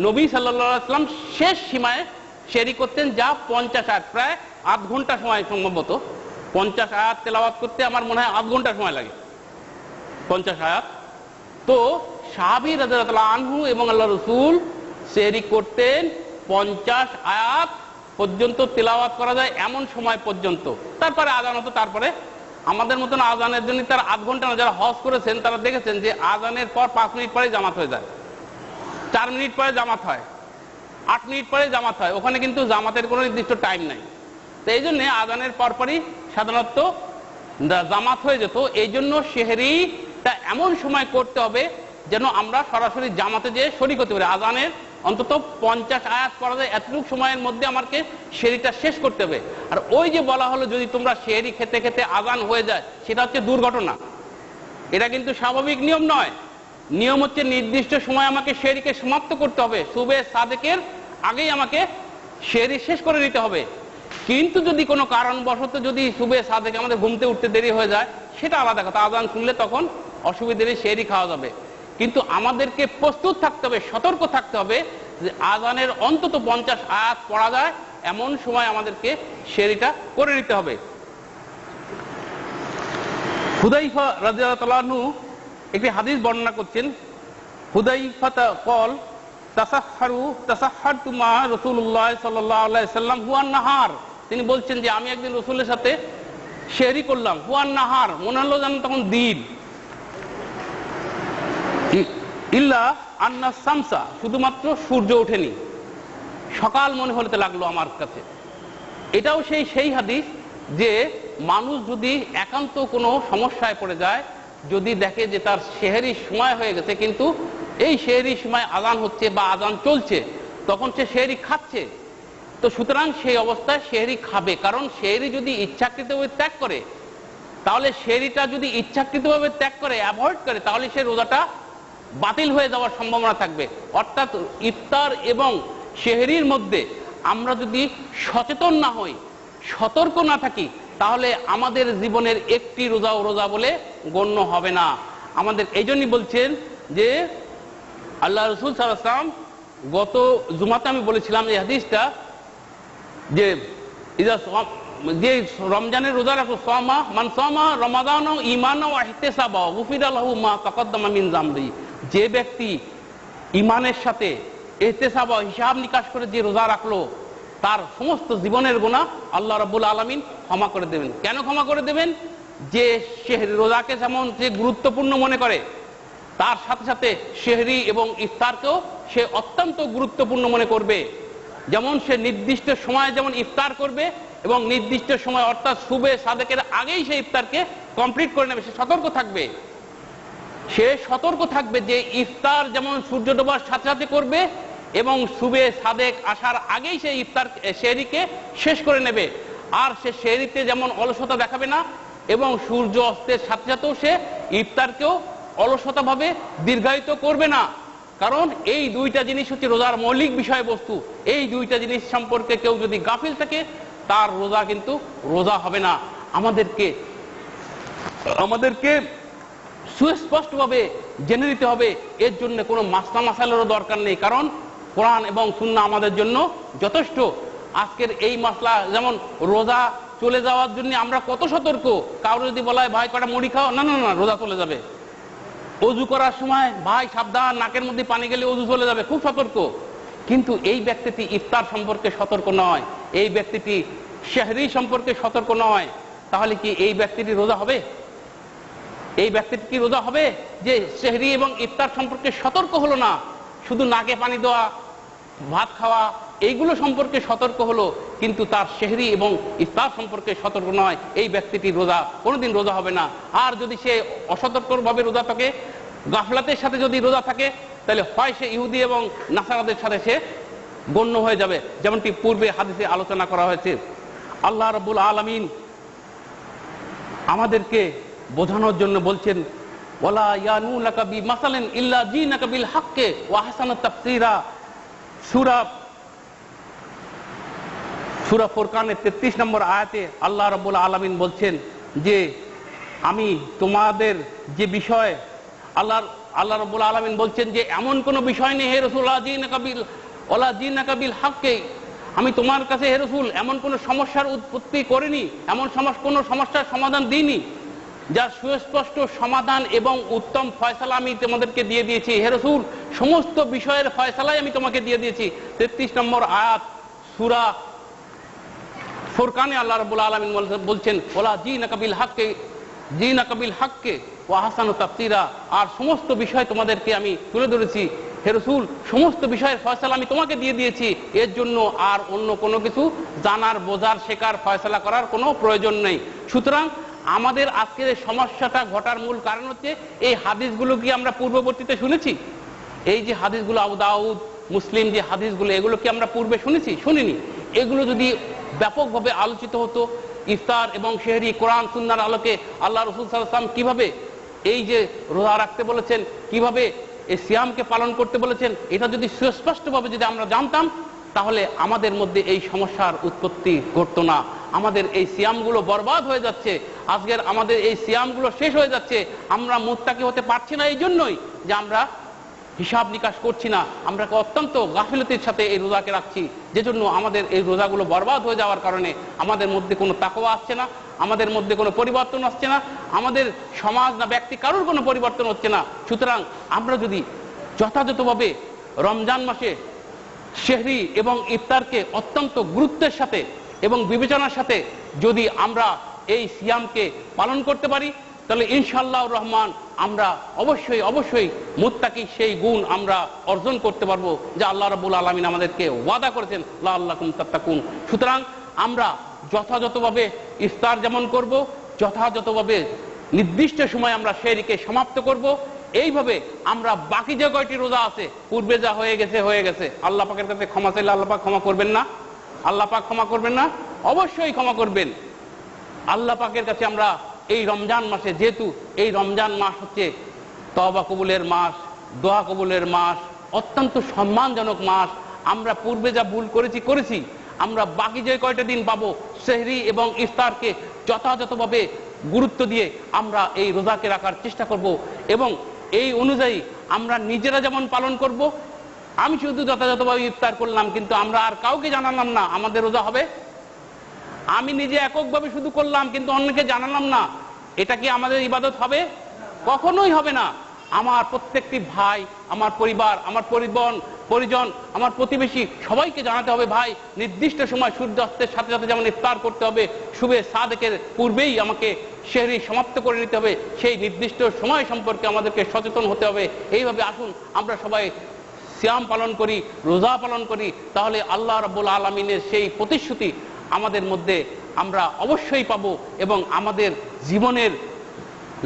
C: নবী সাল্লাল্লাহু আলাইহি ওয়াসাল্লাম শেষ সীমায় সেহরি করতেন, যা 50 আয়াত, প্রায় আধ ঘন্টা সময় সম্ভবত। 50 আয়াত তেলাওয়াত করতে আমার মনে হয় আধ ঘন্টা সময় লাগে, 50 আয়াত। তো সাহাবী রাদিয়াল্লাহু আনহু এবং আল্লাহর রাসূল সেহরি করতেন 50 আয়াত পর্যন্ত তেলাওয়াত করা যায় এমন সময় পর্যন্ত, তারপরে আযান হতো। তারপরে আমাদের মতন আযানের জন্য তার আধ ঘন্টা না, যারা হজ করেছেন তারা দেখেছেন যে আযানের পর 5 মিনিট পরে জামাত হয়ে যায়, 4 মিনিট পরে জামাত হয়, 8 মিনিট পরে জামাত হয়। ওখানে কিন্তু জামাতের কোনো নির্দিষ্ট টাইম নাই। তো এই জন্য আযানের পরপরই সাধারণত জামাত হয়ে যেত। এই জন্য সেহরিটা এমন সময় করতে হবে যেন আমরা সরাসরি জামাতে যেয়ে শরীক হতে পারি। আযানের অন্তত 50 আয়াত পড়া যায়, এতটুকু সময়ের মধ্যে আমাকে সেহরিটা শেষ করতে হবে। আর ওই যে বলা হলো যদি তোমরা সেহরি খেতে খেতে আজান হয়ে যায়, সেটা হচ্ছে দুর্ঘটনা, এটা কিন্তু স্বাভাবিক নিয়ম নয়। নিয়ম হচ্ছে নির্দিষ্ট সময় আমাকে সেহরিকে সমাপ্ত করতে হবে, সুবে সাদেকের আগেই আমাকে সেহরি শেষ করে নিতে হবে। কিন্তু যদি কোনো কারণবশত যদি সুবে সাদেকে আমাদের ঘুমতে উঠতে দেরি হয়ে যায়, সেটা আলাদা কথা, আজান শুনলে তখন অসুবিধা নেই, সেহরি খাওয়া যাবে। কিন্তু আমাদেরকে প্রস্তুত থাকতে হবে, সতর্ক থাকতে হবে যে আজানের অন্তত 50 আয়াত পড়া যায় এমন সময় আমাদেরকে সেহরিটা করে নিতে হবে। হুদাইফা রাদিয়াল্লাহু তাআলা আনহু একটি হাদিস বর্ণনা করছেন। হুদাইফা কল তাসাহহারতু মা রাসূলুল্লাহ সাল্লাল্লাহু আলাইহি সাল্লাম হুয়ান নাহার। তিনি বলছেন যে আমি একদিন রাসূলের সাথে সেহরি করলাম, হুয়ান নাহার, মনে হলো যেন তখন দিন, ইল্লা আন্না শামসা, শুধুমাত্র সূর্য ওঠেনি, সকাল মনে হতে লাগলো আমার কাছে। এটাও সেই হাদিস যে মানুষ যদি একান্ত কোনো সমস্যায় পড়ে যায়, যদি দেখে যে তার সেহরির সময় হয়ে গেছে কিন্তু এই সেহরির সময় আজান হচ্ছে বা আজান চলছে, তখন সে সেহরি খাচ্ছে, তো সুতরাং সেই অবস্থায় সেহরি খাবে। কারণ সেহরি যদি ইচ্ছাকৃতভাবে ত্যাগ করে, তাহলে সেহরিটা যদি ইচ্ছাকৃতভাবে ত্যাগ করে, অ্যাভয়েড করে, তাহলে সে রোজাটা বাতিল হয়ে যাওয়ার সম্ভাবনা থাকবে। অর্থাৎ ইফতার এবং সেহরির মধ্যে আমরা যদি সচেতন না হই, সতর্ক না থাকি, তাহলে আমাদের জীবনের একটি রোজাও রোজা বলে গণ্য হবে না। আমাদের এই জন্যই বলছেন যে আল্লাহ রাসূল সাল্লাল্লাহু আলাইহি ওয়াসাল্লাম, গত জুমাতে আমি বলেছিলাম এই হাদিসটা, যে যে রমজানের রোজা রাখো, সামা মান সামা রমাদান ঈমানাও ওয়া ইহতিসাবা গুফিরা লাহু মা তাকাদ্দামা মিন যামবি। যে ব্যক্তি ঈমানের সাথে ইহতিসাবা, হিসাব নিকাশ করে যে রোজা রাখলো, তার সমস্ত জীবনের গুনাহ আল্লাহ রাব্বুল আলামিন ক্ষমা করে দেবেন। কেন ক্ষমা করে দেবেন? যে সেহরি রোজাকে যেমন যে গুরুত্বপূর্ণ মনে করে, তার সাথে সাথে সেহরি এবং ইফতারকেও সে অত্যন্ত গুরুত্বপূর্ণ মনে করবে। যেমন সে নির্দিষ্ট সময়ে যেমন ইফতার করবে এবং নির্দিষ্ট সময় অর্থাৎ সুবে সাদেকের আগেই সে ইফতারকে কমপ্লিট করে নেবে, সে সতর্ক থাকবে। সে সতর্ক থাকবে যে ইফতার যেমন সূর্য ডোবার সাথে সাথে করবে এবং সুবে সাদেক আসার আগেই সে ইফতার সেহরিকে শেষ করে নেবে। আর সে সেহরিতে যেমন অলসতা দেখাবে না এবং সূর্য অস্তের সাথে সাথেও সে ইফতারকেও অলসতাভাবে দীর্ঘায়িত করবে না। কারণ এই দুইটা জিনিস হচ্ছে রোজার মৌলিক বিষয়বস্তু। এই দুইটা জিনিস সম্পর্কে কেউ যদি গাফিল থাকে, তার রোজা কিন্তু রোজা হবে না। আমাদেরকে সুস্পষ্টভাবে জেনে নিতে হবে, এর জন্য কোনো মাসলা মাসালেরও দরকার নেই, কারণ কোরআন এবং সুন্নাহ আমাদের জন্য যথেষ্ট। আজকের এই মাসলা, যেমন রোজা চলে যাওয়ার জন্য আমরা কত সতর্ক। কারো যদি বলা হয় ভাই কটা মুড়ি খাও, না না না, রোজা চলে যাবে। অজু করার সময় ভাই সাবধান, নাকের মধ্যে পানি গেলে অজু চলে যাবে, খুব সতর্ক। কিন্তু এই ব্যক্তিটি ইফতার সম্পর্কে সতর্ক নয়, এই ব্যক্তিটি সেহরি সম্পর্কে সতর্ক নয়, তাহলে কি এই ব্যক্তিটি রোজা হবে? এই ব্যক্তিটি কি রোজা হবে যে সেহরি এবং ইফতার সম্পর্কে সতর্ক হলো না, শুধু নাকে পানি দেওয়া, ভাত খাওয়া, এইগুলো সম্পর্কে সতর্ক হলো, কিন্তু তার সেহরি এবং ইফতার সম্পর্কে সতর্ক নয়? এই ব্যক্তিটি রোজা কোনোদিন রোজা হবে না। আর যদি সে অসতর্কভাবে রোজা থাকে, গাফলাতের সাথে যদি রোজা থাকে, তাহলে হয় সে ইহুদি এবং নাসারাদের সাথে সে গণ্য হয়ে যাবে, যেমনটি পূর্বে হাদিসে আলোচনা করা হয়েছে। আল্লাহ রাব্বুল আলামিন আমাদেরকে বোঝানোর জন্য বলছেন, ওয়ালা ইয়ানুনাকা বিমাসালিন ইল্লা জিনাকা বিল হাক্কি ওয়া আহসানাত তাফসীরা। সূরা ফুরকানের 33 নম্বর আয়াতে আল্লাহ রাব্বুল আলামিন বলছেন যে আমি তোমাদের যে বিষয়, আল্লাহ রাব্বুল আলামিন বলছেন যে এমন কোন বিষয় নেই হে রাসূল, ওয়ালা জিনাকা বিল হাক্কি, আমি তোমার কাছে হে রাসূল এমন কোন সমস্যার উৎপত্তি করিনি, এমন কোন সমস্যার সমাধান দিইনি যার সুস্পষ্ট সমাধান এবং উত্তম ফয়সালা আমি তোমাদেরকে দিয়ে দিয়েছি। হে রাসূল, সমস্ত বিষয়ের ফয়সালাই আমি তোমাকে দিয়ে দিয়েছি। 33 নম্বর আয়াত সূরা ফুরকানে আল্লাহ রাব্বুল আলামিন বলছেন, ওয়ালা জিনাকা বিল হাক্কি ওয়া আহসানাত তাফসীরা, আর সমস্ত বিষয় তোমাদেরকে আমি তুলে ধরেছি। হে রাসূল, সমস্ত বিষয়ের ফয়সালা আমি তোমাকে দিয়ে দিয়েছি, এর জন্য আর অন্য কোনো কিছু জানার, বোঝার, শেখার, ফয়সালা করার কোনো প্রয়োজন নেই। সুতরাং আমাদের আজকের এই সমস্যাটা ঘটার মূল কারণ হচ্ছে এই হাদিসগুলো কি আমরা পূর্ববর্তীতে শুনেছি? এই যে হাদিসগুলো আবু দাউদ, মুসলিম যে হাদিসগুলো, এগুলো কি আমরা পূর্বে শুনেছি? শুনিনি। এগুলো যদি ব্যাপকভাবে আলোচিত হতো, ইফতার এবং সেহরি কোরআন সুন্নাহর আলোকে আল্লাহ রাসূল সাল্লাল্লাহু আলাইহি ওয়াসাল্লাম কিভাবে এই যে রোজা রাখতে বলেছেন, কিভাবে এই সিয়ামকে পালন করতে বলেছেন, এটা যদি সুস্পষ্টভাবে যদি আমরা জানতাম, তাহলে আমাদের মধ্যে এই সমস্যার উৎপত্তি ঘটতো না। আমাদের এই সিয়ামগুলো বরবাদ হয়ে যাচ্ছে, আজকের আমাদের এই সিয়ামগুলো শেষ হয়ে যাচ্ছে। আমরা মুত্তাকি হতে পারছি না এই জন্যই যে আমরা হিসাব নিকাশ করছি না, আমরা অত্যন্ত গাফিলতির সাথে এই রোজাকে রাখছি, যে জন্য আমাদের এই রোজাগুলো বরবাদ হয়ে যাওয়ার কারণে আমাদের মধ্যে কোনো তাকওয়া আসছে না, আমাদের মধ্যে কোনো পরিবর্তন আসছে না, আমাদের সমাজ না ব্যক্তি কারোর কোনো পরিবর্তন হচ্ছে না। সুতরাং আমরা যদি যথাযথভাবে রমজান মাসে সেহরি এবং ইফতারকে অত্যন্ত গুরুত্বের সাথে এবং বিবেচনার সাথে যদি আমরা এই সিয়ামকে পালন করতে পারি, তাহলে ইনশাআল্লাহর রহমান আমরা অবশ্যই অবশ্যই মুত্তাকি সেই গুণ আমরা অর্জন করতে পারবো যা আল্লাহ রাব্বুল আলামিন আমাদেরকে ওয়াদা করেছেন, লাআল্লাকুম তাত্তাকুন। সুতরাং আমরা যথাযথভাবে ইফতার যেমন করব, যথাযথভাবে নির্দিষ্ট সময় আমরা সেহরিকে সমাপ্ত করব, এইভাবে আমরা বাকি যে কয়টি রোজা আছে, পূর্বে যা হয়ে গেছে, আল্লাহ পাকের কাছে ক্ষমা চাইলে আল্লাহ পাক ক্ষমা করবেন না? আল্লাহ পাক ক্ষমা করবেন না? অবশ্যই ক্ষমা করবেন। আল্লাহ পাকের কাছে আমরা এই রমজান মাসে, যেহেতু এই রমজান মাস হচ্ছে তওবা কবুলের মাস, দোয়া কবুলের মাস, অত্যন্ত সম্মানজনক মাস, আমরা পূর্বে যা ভুল করেছি, আমরা বাকি যে কয়টা দিন পাবো সেহরি এবং ইফতারকে যথাযথভাবে গুরুত্ব দিয়ে আমরা এই রোজাকে রাখার চেষ্টা করব এবং এই অনুযায়ী আমরা নিজেরা যেমন পালন করব। আমি শুধু যথাযথভাবে ইফতার করলাম, কিন্তু আমরা আর কাউকে জানালাম না আমাদের রোজা হবে। আমি নিজে এককভাবে শুধু করলাম, কিন্তু অন্যকে জানালাম না, এটা কি আমাদের ইবাদত হবে? কখনোই হবে না। আমার প্রত্যেকটি ভাই, আমার পরিবার, আমার পরিজন, আমার প্রতিবেশী, সবাইকে জানাতে হবে, ভাই নির্দিষ্ট সময় সূর্যাস্তের সাথে সাথে যেমন ইফতার করতে হবে, শুভে সাদেকের পূর্বেই আমাকে সেহরি সমাপ্ত করে নিতে হবে, সেই নির্দিষ্ট সময় সম্পর্কে আমাদেরকে সচেতন হতে হবে। এইভাবে আসুন আমরা সবাই সিয়াম পালন করি, রোজা পালন করি, তাহলে আল্লাহ রাব্বুল আলামিনের সেই প্রতিশ্রুতি আমাদের মধ্যে আমরা অবশ্যই পাবো এবং আমাদের জীবনের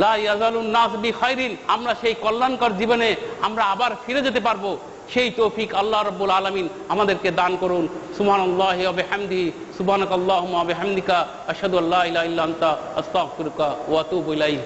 C: লা ইয়াজালুন নাস বিখাইরিন, আমরা সেই কল্যাণকর জীবনে আমরা আবার ফিরে যেতে পারবো। সেই তৌফিক আল্লাহ রাব্বুল আলামিন আমাদেরকে দান করুন। সুবহানাল্লাহি ওয়া বিহামদিহি, সুবহানাকাল্লাহুম্মা ওয়া বিহামদিকা, আশহাদু আল্লা ইলাহা ইল্লা আনতা, আস্তাগফিরুকা ওয়া আতুবু ইলাইক।